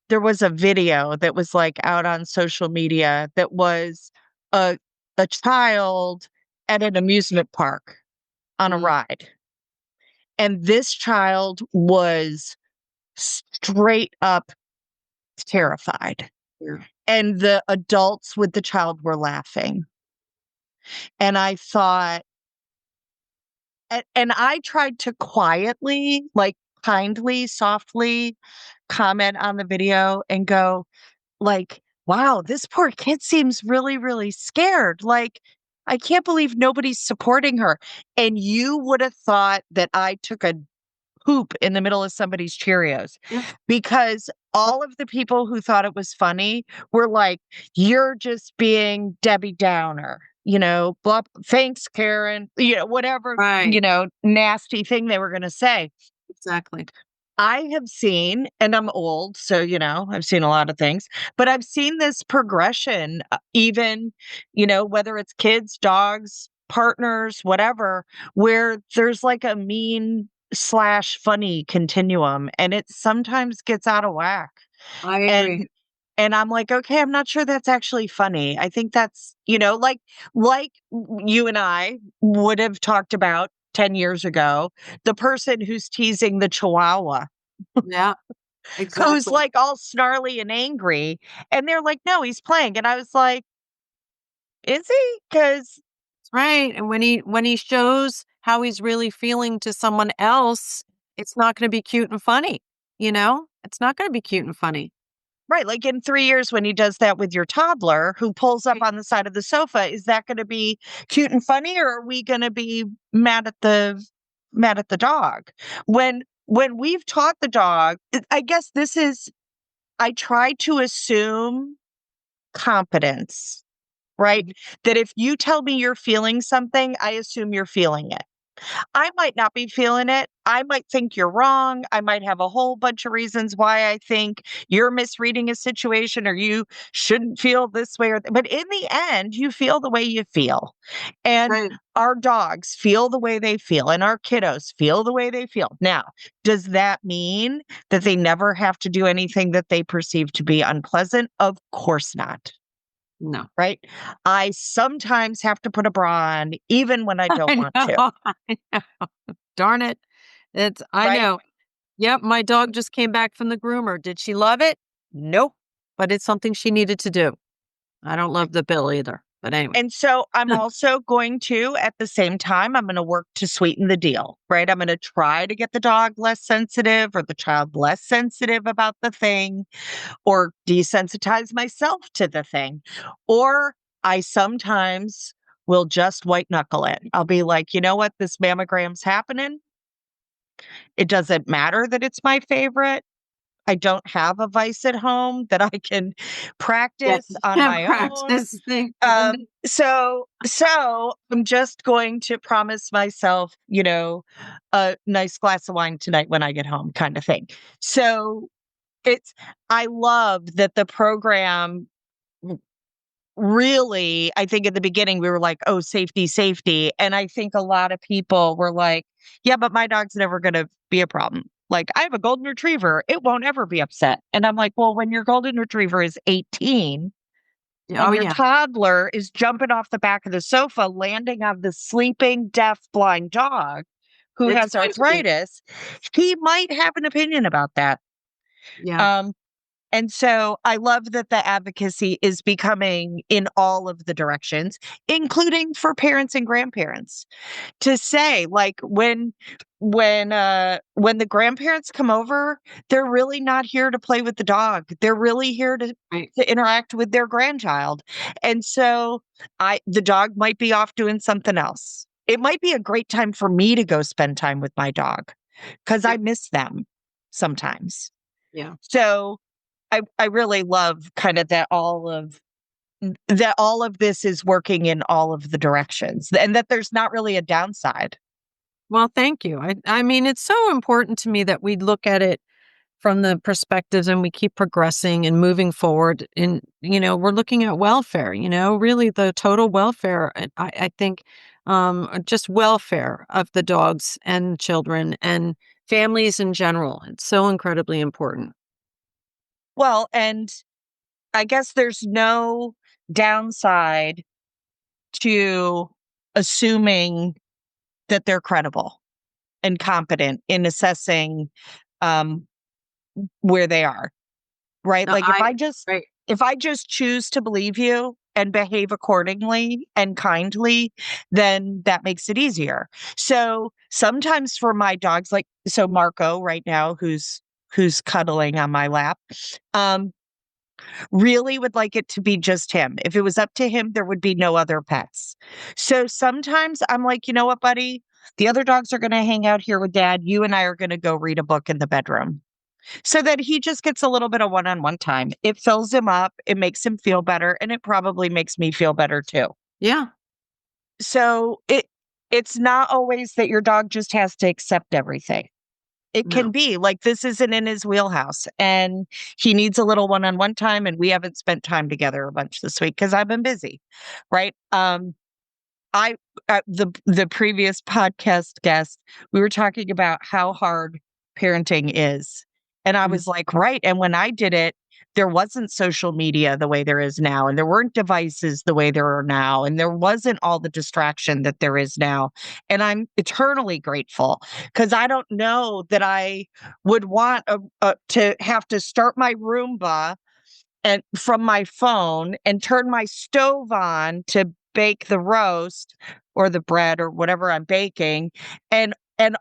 there was a video that was, like, out on social media that was a a child at an amusement park on a mm, ride, and this child was straight up terrified, yeah, and the adults with the child were laughing, and I thought, and I tried to quietly, like, kindly, softly comment on the video and go, like, "Wow, this poor kid seems really, really scared. Like, I can't believe nobody's supporting her." And you would have thought that I took a poop in the middle of somebody's Cheerios, yeah, because all of the people who thought it was funny were like, "You're just being Debbie Downer." Blah, thanks, Karen, whatever, right, nasty thing they were going to say. exactly. I have seen, and I'm old, so, I've seen a lot of things, but I've seen this progression, even, whether it's kids, dogs, partners, whatever, where there's like a mean slash funny continuum, and it sometimes gets out of whack. I And agree. and I'm like, "Okay, I'm not sure that's actually funny." I think that's, you and I would have talked about 10 years ago, the person who's teasing the chihuahua, Yeah, who's, exactly. like, all snarly and angry, and they're like, "No, he's playing." And I was like, "Is he? Because Right. And when he shows how he's really feeling to someone else, it's not going to be cute and funny. It's not going to be cute and funny. right, like, in 3 years when he does that with your toddler who pulls up on the side of the sofa, is that gonna be cute and funny, or are we gonna be mad at the dog? When we've taught the dog, I guess this is, I try to assume competence, right? Mhm. That if you tell me you're feeling something, I assume you're feeling it. I might not be feeling it. I might think you're wrong. I might have a whole bunch of reasons why I think you're misreading a situation or you shouldn't feel this way. But in the end, you feel the way you feel. And Right. our dogs feel the way they feel, and our kiddos feel the way they feel. Now, does that mean that they never have to do anything that they perceive to be unpleasant? Of course not. No. Right? I sometimes have to put a bra on even when I don't I want to, know. I know. Darn it. I right? know. Yep, my dog just came back from the groomer. Did she love it? Nope. But it's something she needed to do. I don't love the bill either. But anyway. And so I'm also going to, at the same time, I'm going to work to sweeten the deal, right? I'm going to try to get the dog less sensitive or the child less sensitive about the thing or desensitize myself to the thing. Or I sometimes will just white knuckle it. I'll be like, you know what? This mammogram's happening. It doesn't matter that it's my favorite. I don't have a vice at home that I can Yes. practice on Can't my own. practice thing. So I'm just going to promise myself, a nice glass of wine tonight when I get home, kind of thing. So I love that the program really, I think at the beginning we were like, oh, safety, safety. And I think a lot of people were like, yeah, but my dog's never going to be a problem. Like, I have a golden retriever. It won't ever be upset. And I'm like, well, when your golden retriever is 18 Oh, and your yeah. toddler is jumping off the back of the sofa, landing on the sleeping, deaf, blind dog who It's has going to be. arthritis, he might have an opinion about that. Yeah. Um, and so I love that the advocacy is becoming in all of the directions, including for parents and grandparents, to say like when the grandparents come over, they're really not here to play with the dog. They're really here Right. to interact with their grandchild. And so the dog might be off doing something else. It might be a great time for me to go spend time with my dog because I Yep. miss them sometimes. Yeah. So I really love kind of that all of this is working in all of the directions and that there's not really a downside. Well, thank you. I mean, it's so important to me that we look at it from the perspectives and we keep progressing and moving forward. And, we're looking at welfare, really the total welfare. And I think just welfare of the dogs and children and families in general. It's so incredibly important. Well, and I guess there's no downside to assuming that they're credible and competent in assessing um, where they are, right? No, Like right. if I just choose to believe you and behave accordingly and kindly, then that makes it easier. So sometimes for my dogs, like so Marco right now, who's cuddling on my lap, um, really would like it to be just him. If it was up to him, there would be no other pets. So sometimes I'm like, you know what, buddy? The other dogs are going to hang out here with dad. You and I are going to go read a book in the bedroom so that he just gets a little bit of one on one time. It fills him up, it makes him feel better, and it probably makes me feel better too. Yeah. So it's not always that your dog just has to accept everything. It can No. be like this isn't in his wheelhouse and he needs a little one-on-one time and we haven't spent time together a bunch this week because I've been busy. Right. I the previous podcast guest, we were talking about how hard parenting is. And I Mm. was like, right. And when I did it, there wasn't social media the way there is now, and there weren't devices the way there are now, and there wasn't all the distraction that there is now. And I'm eternally grateful because I don't know that I would want to have to start my Roomba and from my phone and turn my stove on to bake the roast or the bread or whatever I'm baking and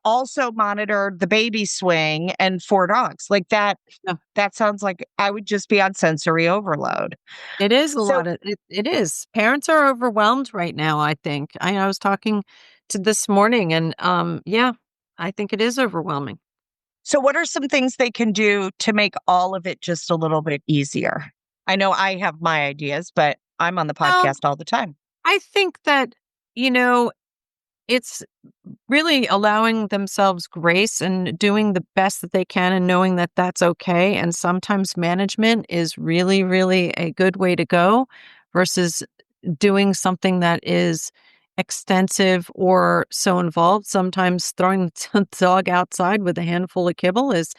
also monitor the baby swing and 4 dogs. Like No. that sounds like I would just be on sensory overload. It is a So lot of it is. Parents are overwhelmed right now, I think. I was talking to this morning and yeah, I think it is overwhelming. so what are some things they can do to make all of it just a little bit easier? I know I have my ideas, but I'm on the Well, podcast all the time. I think that, you know, It's really allowing themselves grace and doing the best that they can and knowing that that's okay. And sometimes management is really, really a good way to go versus doing something that is extensive or so involved. Sometimes throwing the dog outside with a handful of kibble is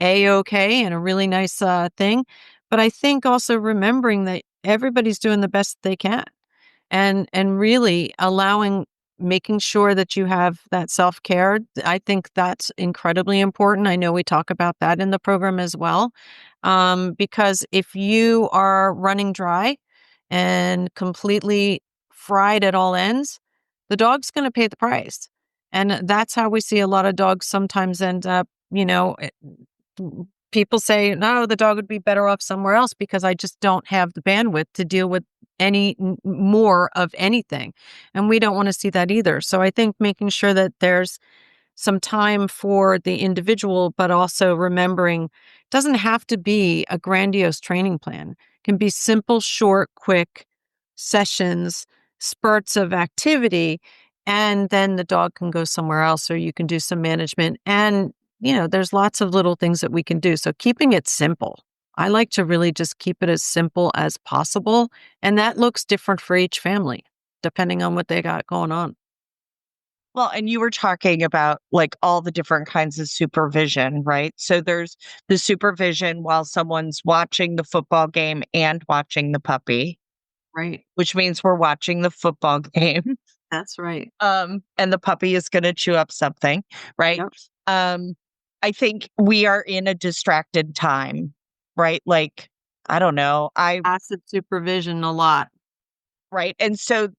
a-okay and a really nice thing. But I think also remembering that everybody's doing the best they can and really allowing making sure that you have that self-care. I think that's incredibly important. I know we talk about that in the program as well. Because if you are running dry and completely fried at all ends, the dog's going to pay the price. And that's how we see a lot of dogs sometimes end up, people say, no, the dog would be better off somewhere else because I just don't have the bandwidth to deal with more of anything. And we don't want to see that either. So I think making sure that there's some time for the individual, but also remembering it doesn't have to be a grandiose training plan. It can be simple, short, quick sessions, spurts of activity, and then the dog can go somewhere else or you can do some management. And, there's lots of little things that we can do. So keeping it simple. I like to really just keep it as simple as possible. And that looks different for each family, depending on what they got going on. Well, and you were talking about like all the different kinds of supervision, right? So there's the supervision while someone's watching the football game and watching the puppy, Right. which means we're watching the football game. That's right. And the puppy is going to chew up something, right? Yep. Um, I think we are in a distracted time, right? Like, I don't know. Passive supervision a lot. Right. And so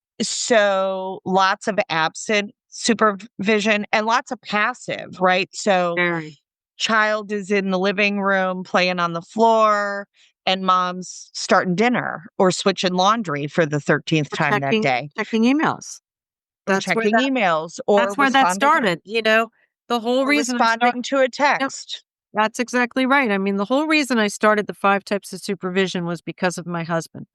lots of absent supervision and lots of passive, right? So Very. child is in the living room playing on the floor and mom's starting dinner or switching laundry for the 13th Or time that day checking emails. or That's where checking emails or that responding started, the whole or reason I start responding to a Yep, text. that's exactly right. I mean, the whole reason I started the 5 types of supervision was because of my husband.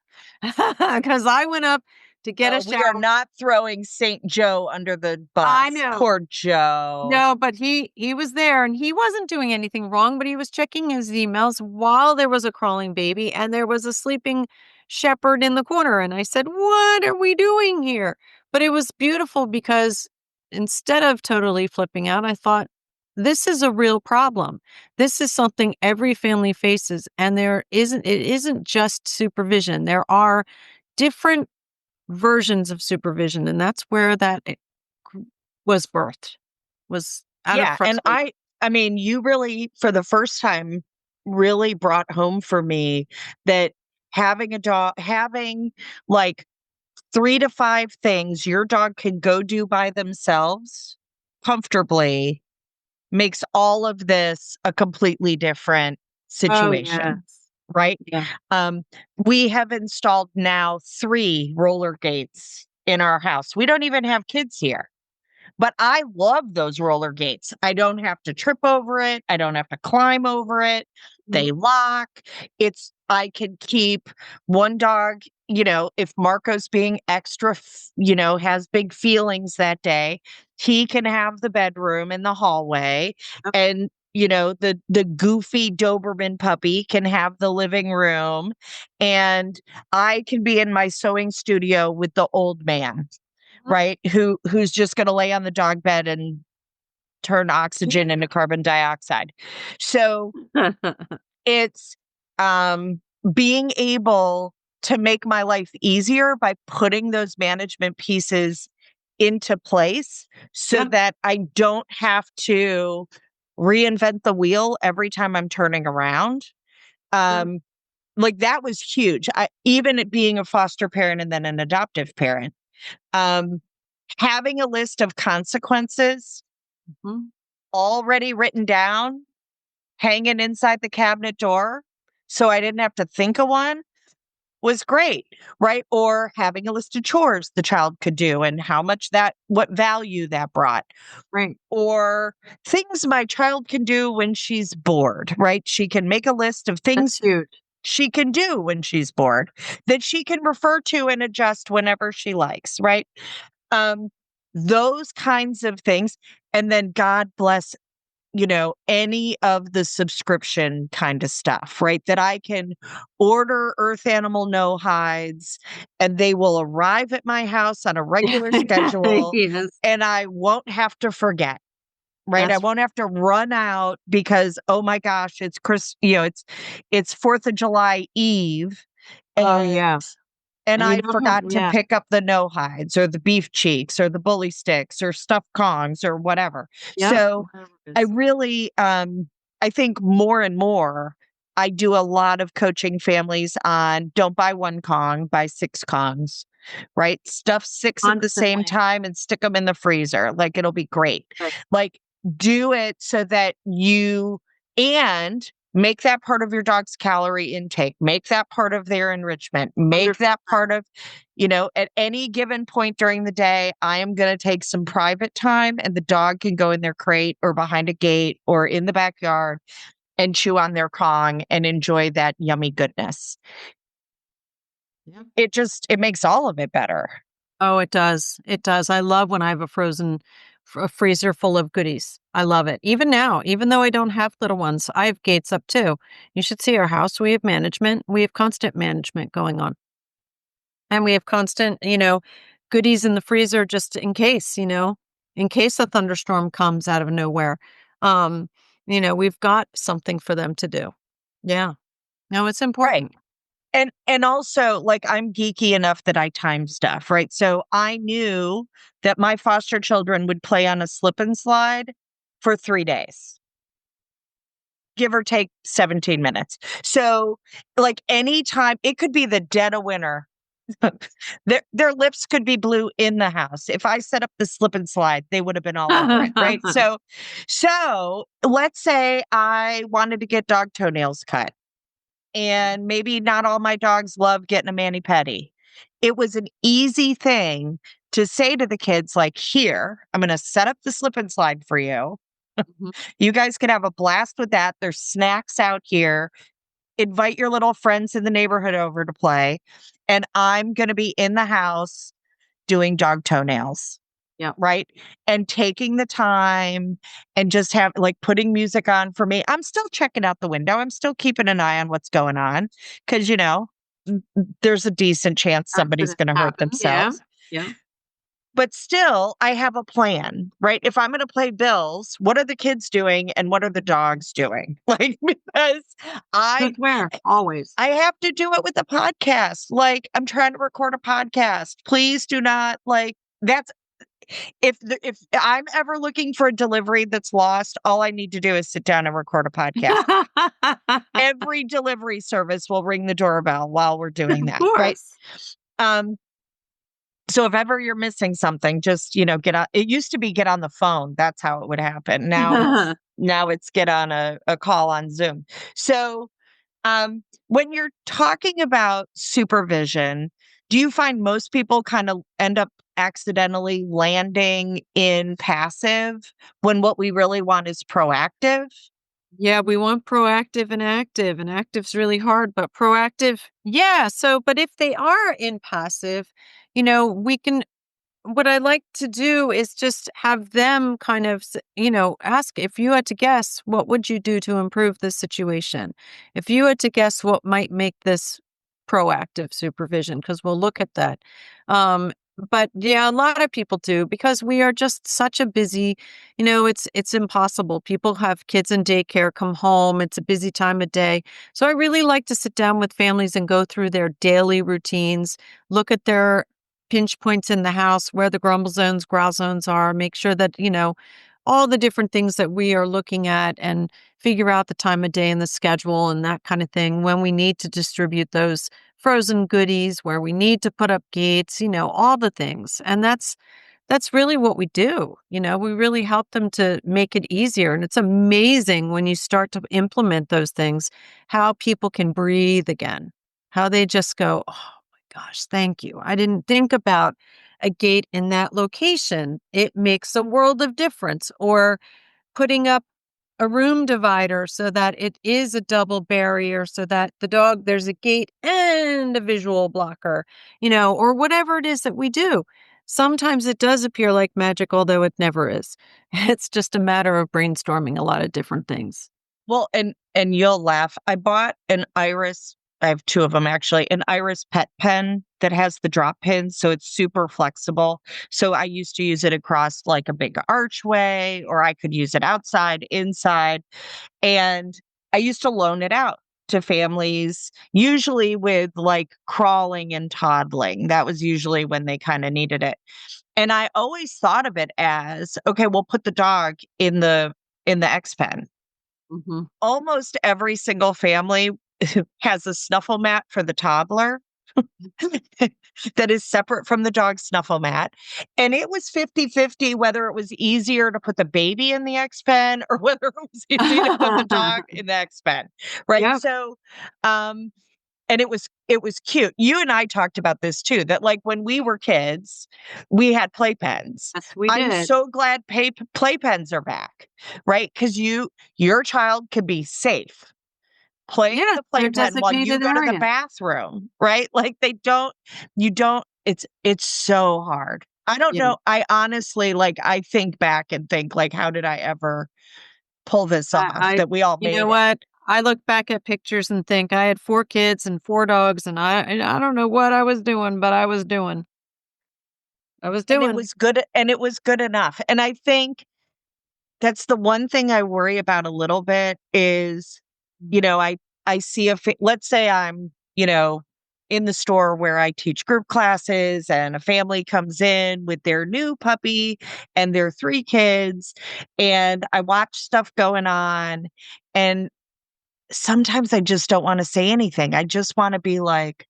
Because I went up to get a Well, we are shower. not throwing St. Joe under the I bus. know. Poor Joe. No, but he was there and he wasn't doing anything wrong, but he was checking his emails while there was a crawling baby and there was a sleeping shepherd in the corner. And I said, "What are we doing here?" But it was beautiful because instead of totally flipping out, I thought, this is a real problem. This is something every family faces. And it isn't just supervision. There are different versions of supervision. And that's where was birthed, was out of Yeah, and frustration. I mean, you really for the first time really brought home for me that having a dog having like 3 to 5 things your dog can go do by themselves comfortably makes all of this a completely different Oh, yes. situation, right? Yeah. Um, we have installed now 3 roller gates in our house. We don't even have kids here. But I love those roller gates. I don't have to trip over it. I don't have to climb over it. Mhm. They lock. I can keep one dog, if Marco's being extra, has big feelings that day, he can have the bedroom in the hallway. Yep. And, the goofy Doberman puppy can have the living room. And I can be in my sewing studio with the old man, right? Who's just gonna lay on the dog bed and turn oxygen into carbon dioxide. So Mhm. it's, being able to make my life easier by putting those management pieces into place so Yeah. that I don't have to reinvent the wheel every time I'm turning around. Yeah. Um, like that was huge. Even it being a foster parent and then an adoptive parent. Um, Having a list of consequences Mhm. already written down, hanging inside the cabinet door, so I didn't have to think of one was great, right? Or having a list of chores the child could do and what value that brought. Right. Or things my child can do when she's bored, right? She can make a list of That's things huge. she can do when she's bored that she can refer to and adjust whenever she likes, right? Um, those kinds of things. And then God bless, any of the subscription kind of stuff, right? That I can order Earth Animal No Hides and they will arrive at my house on a regular schedule Yes, and I won't have to forget. Right. I that's won't have to run out because, oh my gosh, it's it's 4th of July Eve. oh, And yeah. and And you I don't have forgot to yeah. pick up the no hides or the beef cheeks or the bully sticks or stuffed kongs or whatever. Yep. So Whatever it I is. really I think more and more I do a lot of coaching families on don't buy one Kong, buy 6 Kongs, right? Stuff 6 at the same Constantly. time and stick them in the freezer. Like it'll be great. Right. Like do it so that and make that part of your dog's calorie intake, make that part of their enrichment, make that 100%. part of, at any given point during the day, I am going to take some private time and the dog can go in their crate or behind a gate or in the backyard and chew on their Kong and enjoy that yummy goodness. Yep. It makes all of it better. Oh, it does. It does. I love when I have a freezer full of goodies. I love it. Even now, even though I don't have little ones, I have gates up too. You should see our house. We have management. We have constant management going on. And we have constant, goodies in the freezer just in case a thunderstorm comes out of nowhere. Um, we've got something for them to do. Yeah. No, it's Right. important. And also, like, I'm geeky enough that I time stuff, right? So I knew that my foster children would play on a slip and slide for 3 days, give or take 17 minutes. So, like, anytime it could be the dead of winter. Their lips could be blue in the house. If I set up the slip and slide, they would have been all over it, right? So let's say I wanted to get dog toenails cut. And maybe not all my dogs love getting a mani-pedi. It was an easy thing to say to the kids, like, here, I'm going to set up the slip and slide for you. Mhm. You guys can have a blast with that. There's snacks out here. Invite your little friends in the neighborhood over to play. And I'm going to be in the house doing dog toenails. Yeah. Right. And taking the time and just putting music on for me. I'm still checking out the window. I'm still keeping an eye on what's going on because, there's a decent chance somebody's Accidents going to hurt happen. Yeah. themselves. Yeah. But still, I have a plan, right? If I'm going to play bills, what are the kids doing and what are the dogs doing? Like, because I Who's where? Always. I have to do it with a podcast. Like, I'm trying to record a podcast. Please do not that's if I'm ever looking for a delivery that's lost, all I need to do is sit down and record a podcast. Every delivery service will ring the doorbell while we're doing Of that, right? course. Um, so if ever you're missing something, just get on. It used to be get on the phone. That's how it would happen. Now it's get on a call on Zoom. So when you're talking about supervision, do you find most people kind of end up accidentally landing in passive when what we really want is proactive? Yeah, we want proactive and active's really hard, but proactive, yeah. So, but if they are in passive, we can what I like to do is just have them kind of, ask if you had to guess, what would you do to improve this situation? If you had to guess what might make this proactive supervision, because we'll look at that. But yeah, a lot of people do because we are just such a busy, it's impossible. People have kids in daycare, come home. It's a busy time of day. So I really like to sit down with families and go through their daily routines, look at their pinch points in the house, where the grumble zones, growl zones are, make sure that, all the different things that we are looking at and figure out the time of day and the schedule and that kind of thing when we need to distribute those frozen goodies, where we need to put up gates, all the things. And that's really what we do. We really help them to make it easier. And it's amazing when you start to implement those things, how people can breathe again, how they just go, oh, gosh, thank you. I didn't think about a gate in that location. It makes a world of difference. Or putting up a room divider so that it is a double barrier so that there's a gate and a visual blocker, or whatever it is that we do. sometimes it does appear like magic, although it never is. It's just a matter of brainstorming a lot of different things. Well, and you'll laugh. I bought an iris. I have two of them actually. An iris pet pen that has the drop pins, so it's super flexible. So I used to use it across like a big archway, or I could use it outside, inside, and I used to loan it out to families, usually with like crawling and toddling. That was usually when they kind of needed it. And I always thought of it as, okay, we'll put the dog in the X pen. Mhm. Almost every single family has a snuffle mat for the toddler that is separate from the dog snuffle mat. And it was 50-50 whether it was easier to put the baby in the X pen or whether it was easy to put the dog in the X pen. Right. Yep. So and it was cute. You and I talked about this too, that like when we were kids, we had playpens. Yes, we I'm did. so glad playpens are back, right? Because your child could be safe playing in Yes, the they're playpen while you designated go to the areas. bathroom, right? Like you don't, it's so hard. I don't Yeah. know. I honestly, like, I think back and think, like, how did I ever pull this off I that we all you know made it? what? I look back at pictures and think I had 4 kids and 4 dogs, and I don't know what I was doing, but I was doing. I was And it doing. was good, and it was good enough. And I think that's the one thing I worry about a little bit is, Mm. you know, I see let's say I'm, in the store where I teach group classes and a family comes in with their new puppy and their 3 kids and I watch stuff going on and sometimes I just don't want to say anything. I just want to be like,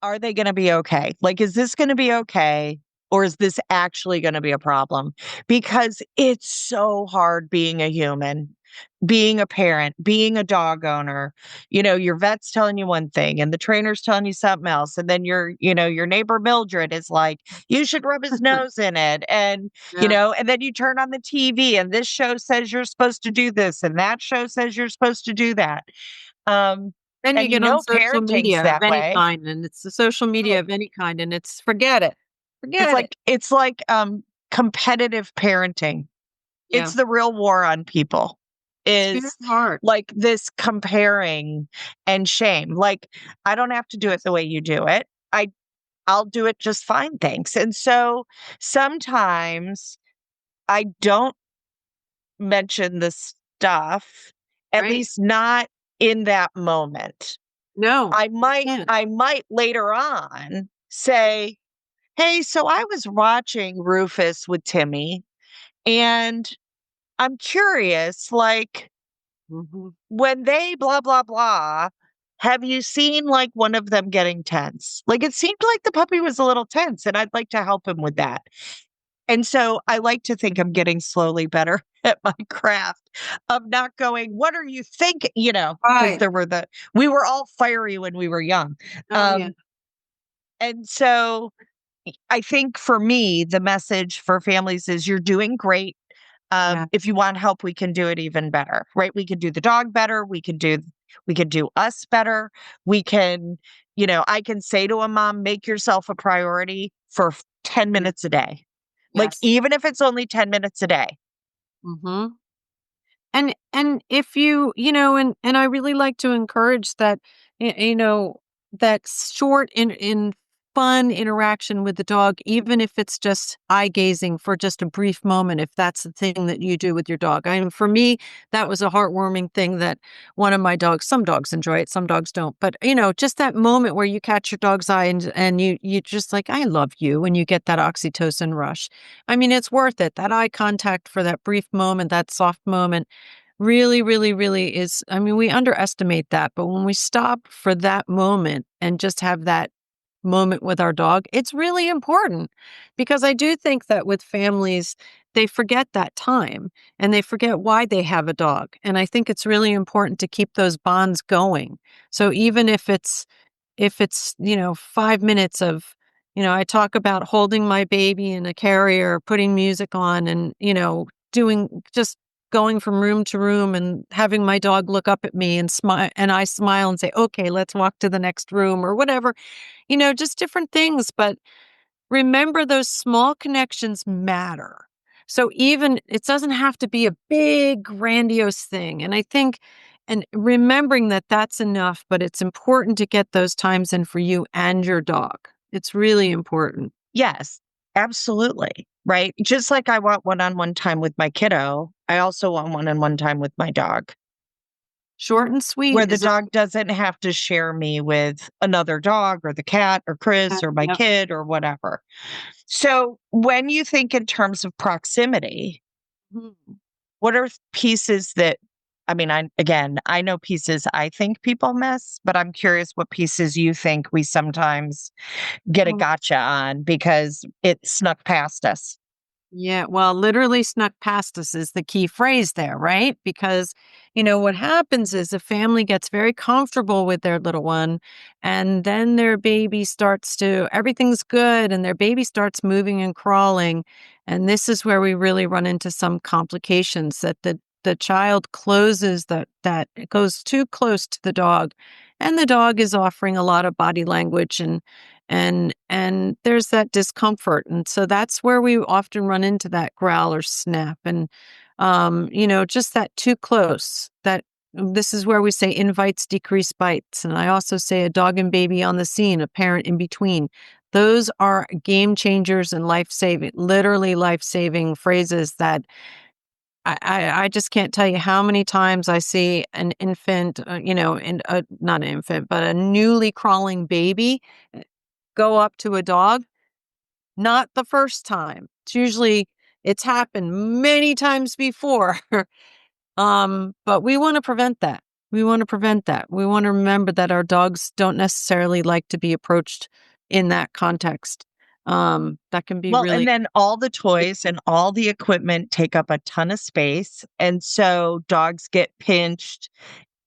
are they going to be okay? Like, is this going to be okay? Or is this actually going to be a problem? Because it's so hard being a human, being a parent, being a dog owner. Your vet's telling you one thing and the trainer's telling you something else. And then your neighbor Mildred is like, you should rub his nose in it. Yeah. And then you turn on the TV and this show says you're supposed to do this and that show says you're supposed to do that. Um, Then you and get on social parenting's media of that any way. kind, and it's the social media Oh, of any kind, and it's forget it. It's Forget it. like competitive parenting. Yeah. It's the real war on people It's very is hard. like this comparing and shame. Like I don't have to do it the way you do it. I'll do it just fine, thanks. And so sometimes I don't mention this stuff, at Right? least not in that moment. No, I you might can't. I might later on say, "Hey, so I was watching Rufus with Timmy and I'm curious, like, Mhm. when they blah, blah, blah, have you seen like one of them getting tense? Like, it seemed like the puppy was a little tense, and I'd like to help him with that." And so I like to think I'm getting slowly better at my craft of not going, "What are you thinking?" Because Right. we were all fiery when we were young. Oh, yeah. Um, and so I think for me, the message for families is you're doing great. Yeah. If you want help, we can do it even better, right? We can do the dog better. We can do us better. We can, I can say to a mom, make yourself a priority for 10 Yeah. minutes a day. Like, Yes. even if it's only 10 minutes a day. Mhm. And if and I really like to encourage that, that short in fun interaction with the dog, even if it's just eye gazing for just a brief moment, if that's the thing that you do with your dog. I mean, for me, that was a heartwarming thing that one of my dogs, some dogs enjoy it, some dogs don't. But just that moment where you catch your dog's eye and you just like, I love you, and you get that oxytocin rush. I mean, it's worth it. That eye contact for that brief moment, that soft moment really, really, really is. I mean, we underestimate that, but when we stop for that moment and just have that moment with our dog, it's really important because I do think that with families, they forget that time and they forget why they have a dog. And I think it's really important to keep those bonds going. So even if it's 5 minutes of I talk about holding my baby in a carrier, putting music on and doing just going from room to room and having my dog look up at me and smile and I smile and say, "Okay, let's walk to the next room," or whatever. Just different things, but remember those small connections matter. So even it doesn't have to be a big grandiose thing. And I think and remembering that that's enough, but it's important to get those times in for you and your dog. It's really important. Yes, absolutely. Right. Just like I want one-on-one time with my kiddo, I also want one-on-one time with my dog, Short and where sweet the is a dog doesn't have to share me with another dog or the cat or Chris or my yep. kid or whatever. So, when you think in terms of proximity, Mhm. what are pieces that I mean, I know pieces I think people miss, but I'm curious what pieces you think we sometimes get a Oh, gotcha on because it snuck past us. yeah, well, literally snuck past us is the key phrase there, right? Because, what happens is a family gets very comfortable with their little one, and then their baby starts to, everything's good, and their baby starts moving and crawling. And this is where we really run into some complications that the child closes that it goes too close to the dog, and the dog is offering a lot of body language and there's that discomfort, and so that's where we often run into that growl or snap, and just that too close. That this is where we say invites decrease bites, and I also say a dog and baby on the scene, a parent in between. Those are game changers and literally life saving phrases that I just can't tell you how many times I see an infant, not an infant, but a newly crawling baby go up to a dog. Not the first time. It's happened many times before. But we wanna prevent that. We wanna prevent that. We wanna remember that our dogs don't necessarily like to be approached in that context. That can be Well, and really then all the toys and all the equipment take up a ton of space, and so dogs get pinched,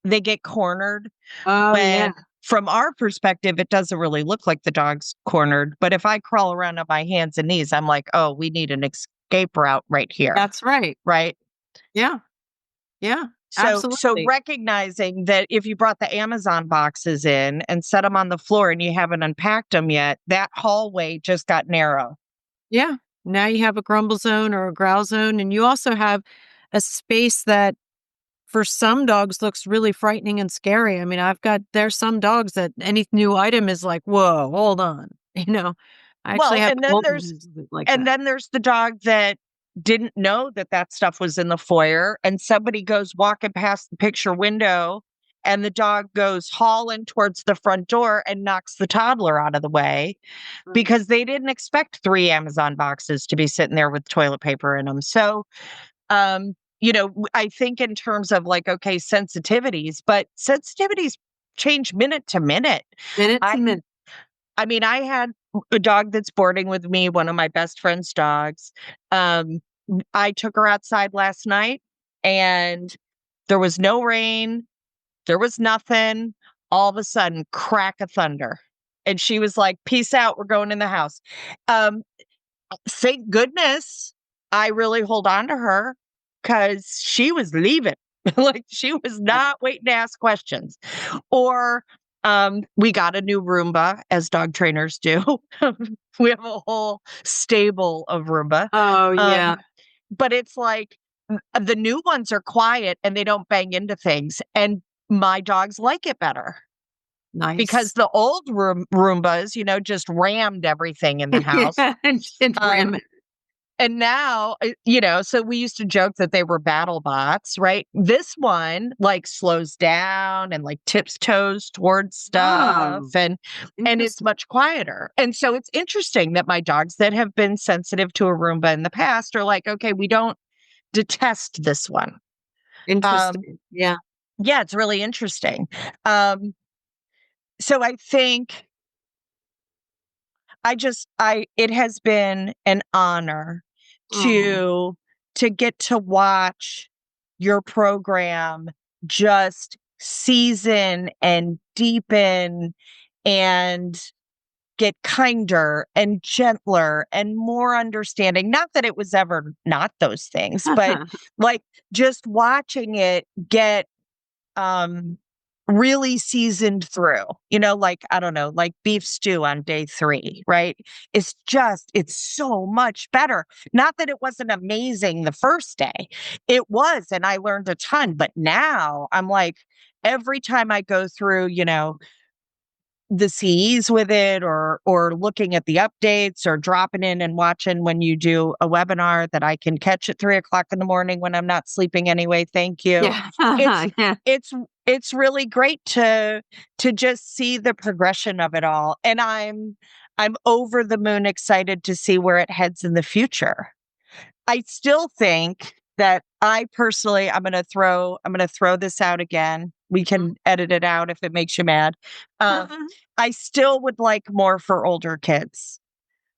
they get cornered Oh, yeah. when from our perspective, it doesn't really look like the dog's cornered, but if I crawl around on my hands and knees, I'm like, "Oh, we need an escape route right here." That's right. Right? Yeah. Yeah. So Absolutely. recognizing that if you brought the Amazon boxes in and set them on the floor and you haven't unpacked them yet, that hallway just got narrow. Yeah. Now you have a grumble zone or a growl zone, and you also have a space that for some dogs looks really frightening and scary. I mean, there's some dogs that any new item is like, "Whoa, hold on." You know? I actually Well, have a golden retriever like and that. then there's the dog that didn't know that that stuff was in the foyer, and somebody goes walking past the picture window, and the dog goes hauling towards the front door and knocks the toddler out of the way Right. because they didn't expect 3 Amazon boxes to be sitting there with toilet paper in them. So, I think in terms of like, okay, sensitivities, but sensitivities change minute to minute. Minute to I minute. I mean, I had a dog that's boarding with me, one of my best friend's dogs. Um, I took her outside last night and there was no rain, there was nothing. All of a sudden, crack of thunder. And she was like, "Peace out, we're going in the house." Um, Thank goodness I really hold on to her because she was leaving. Like she was Yeah. not waiting to ask questions. Or we got a new Roomba, as dog trainers do. We have a whole stable of Roomba. Oh, yeah. Um, but it's like the new ones are quiet and they don't bang into things. And my dogs like it better because Nice. the old Roombas, just rammed everything in the house. Yeah, and ram Um, it. and now, so we used to joke that they were battle bots, right? This one like slows down and like tips toes towards stuff Oh, and it's interesting. much quieter. And so it's interesting that my dogs that have been sensitive to a Roomba in the past are like, okay, we don't detest this one. Um, Interesting. Yeah. yeah, it's really interesting. Um, so I think it has been an honor Oh. to get to watch your program just season and deepen and get kinder and gentler and more understanding. Not that it was ever not those things, but like just watching it get um really seasoned through, like, I don't know, like beef stew on day 3, right? It's so much better. Not that it wasn't amazing the first day. It was, and I learned a ton, but now I'm like, every time I go through, the CEs with it, or looking at the updates, or dropping in and watching when you do a webinar that I can catch at 3 o'clock in the morning when I'm not sleeping anyway. Thank you. Yeah. It's Yeah. it's it's really great to just see the progression of it all. And I'm over the moon excited to see where it heads in the future. I still think that I personally, I'm gonna throw this out again. We can edit it out if it makes you mad. Uh, I still would like more for older kids.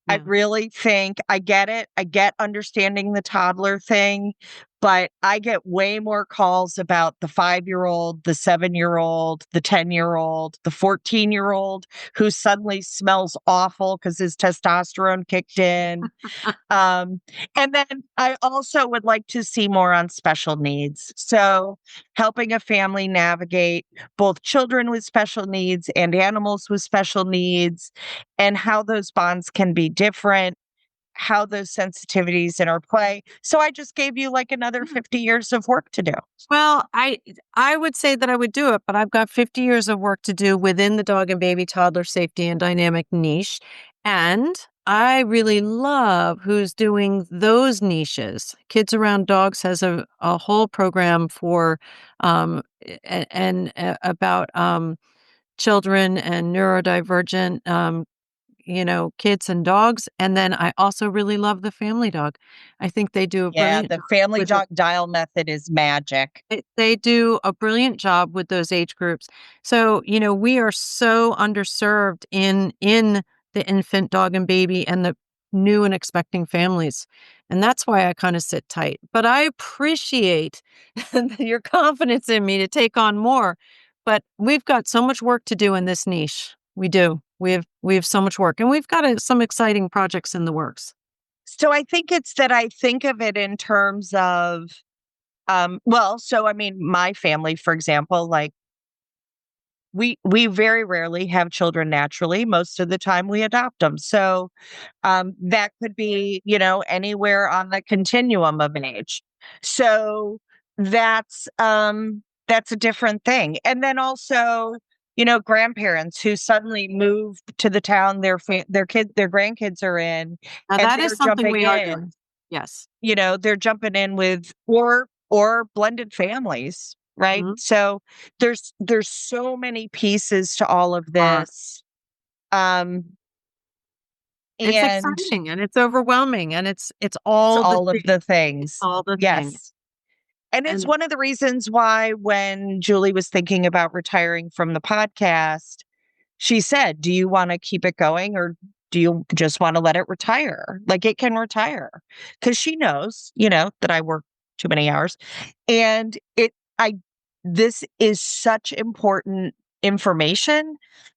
I Yeah. really think I get it. I get understanding the toddler thing, but I get way more calls about the 5-year-old, the 7-year-old, the 10-year-old, the 14-year-old who suddenly smells awful because his testosterone kicked in. Um, and then I also would like to see more on special needs. So, helping a family navigate both children with special needs and animals with special needs, and how those bonds can be different, how those sensitivities interplay. So, I just gave you like another 50 years of work to do. Well, I would say that I would do it, but I've got 50 years of work to do within the dog and baby toddler safety and dynamic niche. And I really love who's doing those niches. Kids Around Dogs has a whole program for about children and neurodivergent kids and dogs. And then I also really love the family dog. I think they do a Yeah, brilliant the job family with it. dog dial method is magic. They do a brilliant job with those age groups. So, we are so underserved in the infant, dog, and baby and the new and expecting families. And that's why I kind of sit tight. But I appreciate your confidence in me to take on more. But we've got so much work to do in this niche. We do. We have so much work, and we've got some exciting projects in the works. So I think it's that I think of it in terms of, well, so I mean, my family, for example, like we very rarely have children naturally. Most of the time we adopt them. So that could be, anywhere on the continuum of age. So that's a different thing. And then also, grandparents who suddenly move to the town their grandkids are in, Now and that is they're something jumping we are doing. in. Yes. They're jumping in with, or blended families, right? Mhm. So there's so many pieces to all of Are. this. Um It's and exciting and it's overwhelming and it's it's all the all of things. the It's things. all the things. Yes. And it's And one of the reasons why, when Julie was thinking about retiring from the podcast, she said, "Do you wanna keep it going, or do you just wanna let it retire?" Like, it can retire, because she knows, that I work too many hours, and I this is such important information,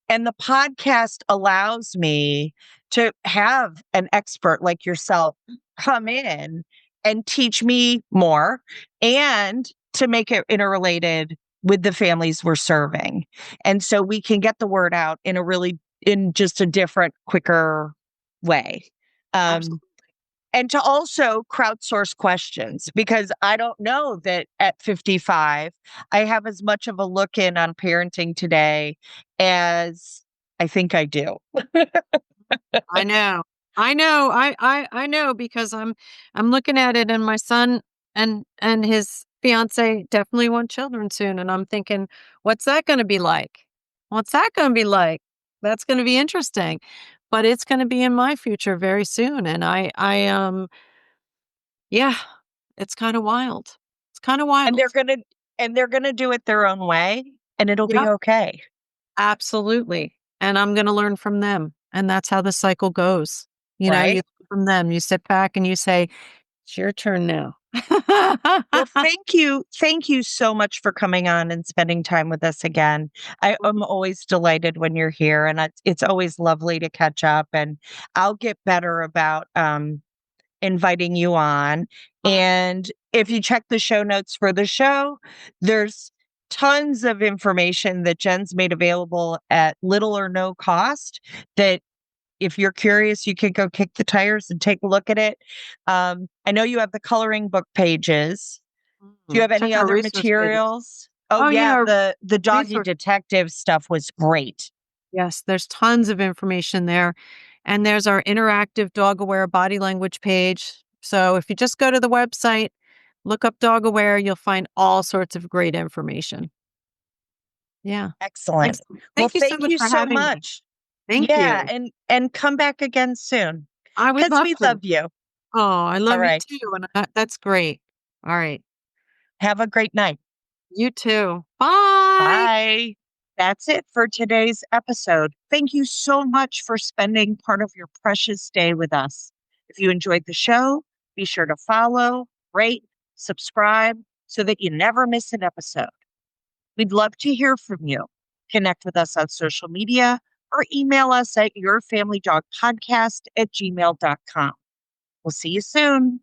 and the podcast allows me to have an expert like yourself come in and teach me more, and to make it interrelated with the families we're serving. And so we can get the word out in just a different, quicker way. Um, absolutely. and to also crowdsource questions, because I don't know that at 55, I have as much of a look in on parenting today as I think I do. I know. I know. I know because I'm looking at it and my son and his fiance definitely want children soon and I'm thinking, what's that going to be like? What's that going to be like? That's going to be interesting. But it's going to be in my future very soon and yeah, it's kind of wild. It's kind of And wild. they're gonna do it their own way, and it'll be Yep, okay, absolutely. And I'm going to learn from them. And that's how the cycle goes. You right? learn from them, you sit back and you say, it's your turn now. Well, thank you so much for coming on and spending time with us again. I am always delighted when you're here, and it's always lovely to catch up, and I'll get better about, inviting you on. And if you check the show notes for the show, there's tons of information that Jen's made available at little or no cost that if you're curious, you can go kick the tires and take a look at it. I know you have the coloring book pages. Do you have Check any our other resource pages. materials? Oh Oh, yeah, yeah, our the doggy resource. detective stuff was great. Yes, there's tons of information there. And there's our interactive dog aware body language page. So if you just go to the website, look up dog aware, you'll find all sorts of great information. Yeah. Excellent. Excellent. Well, Thank you so thank much you for so having me. much. Thank Yeah, you. and come back again soon I would because love we to. love you. Oh, I All love you right. too. And that's great. All right. Have a great night. You too. Bye. Bye. That's it for today's episode. Thank you so much for spending part of your precious day with us. If you enjoyed the show, be sure to follow, rate, subscribe so that you never miss an episode. We'd love to hear from you. Connect with us on social media or email us at yourfamilydogpodcast@gmail.com. We'll see you soon.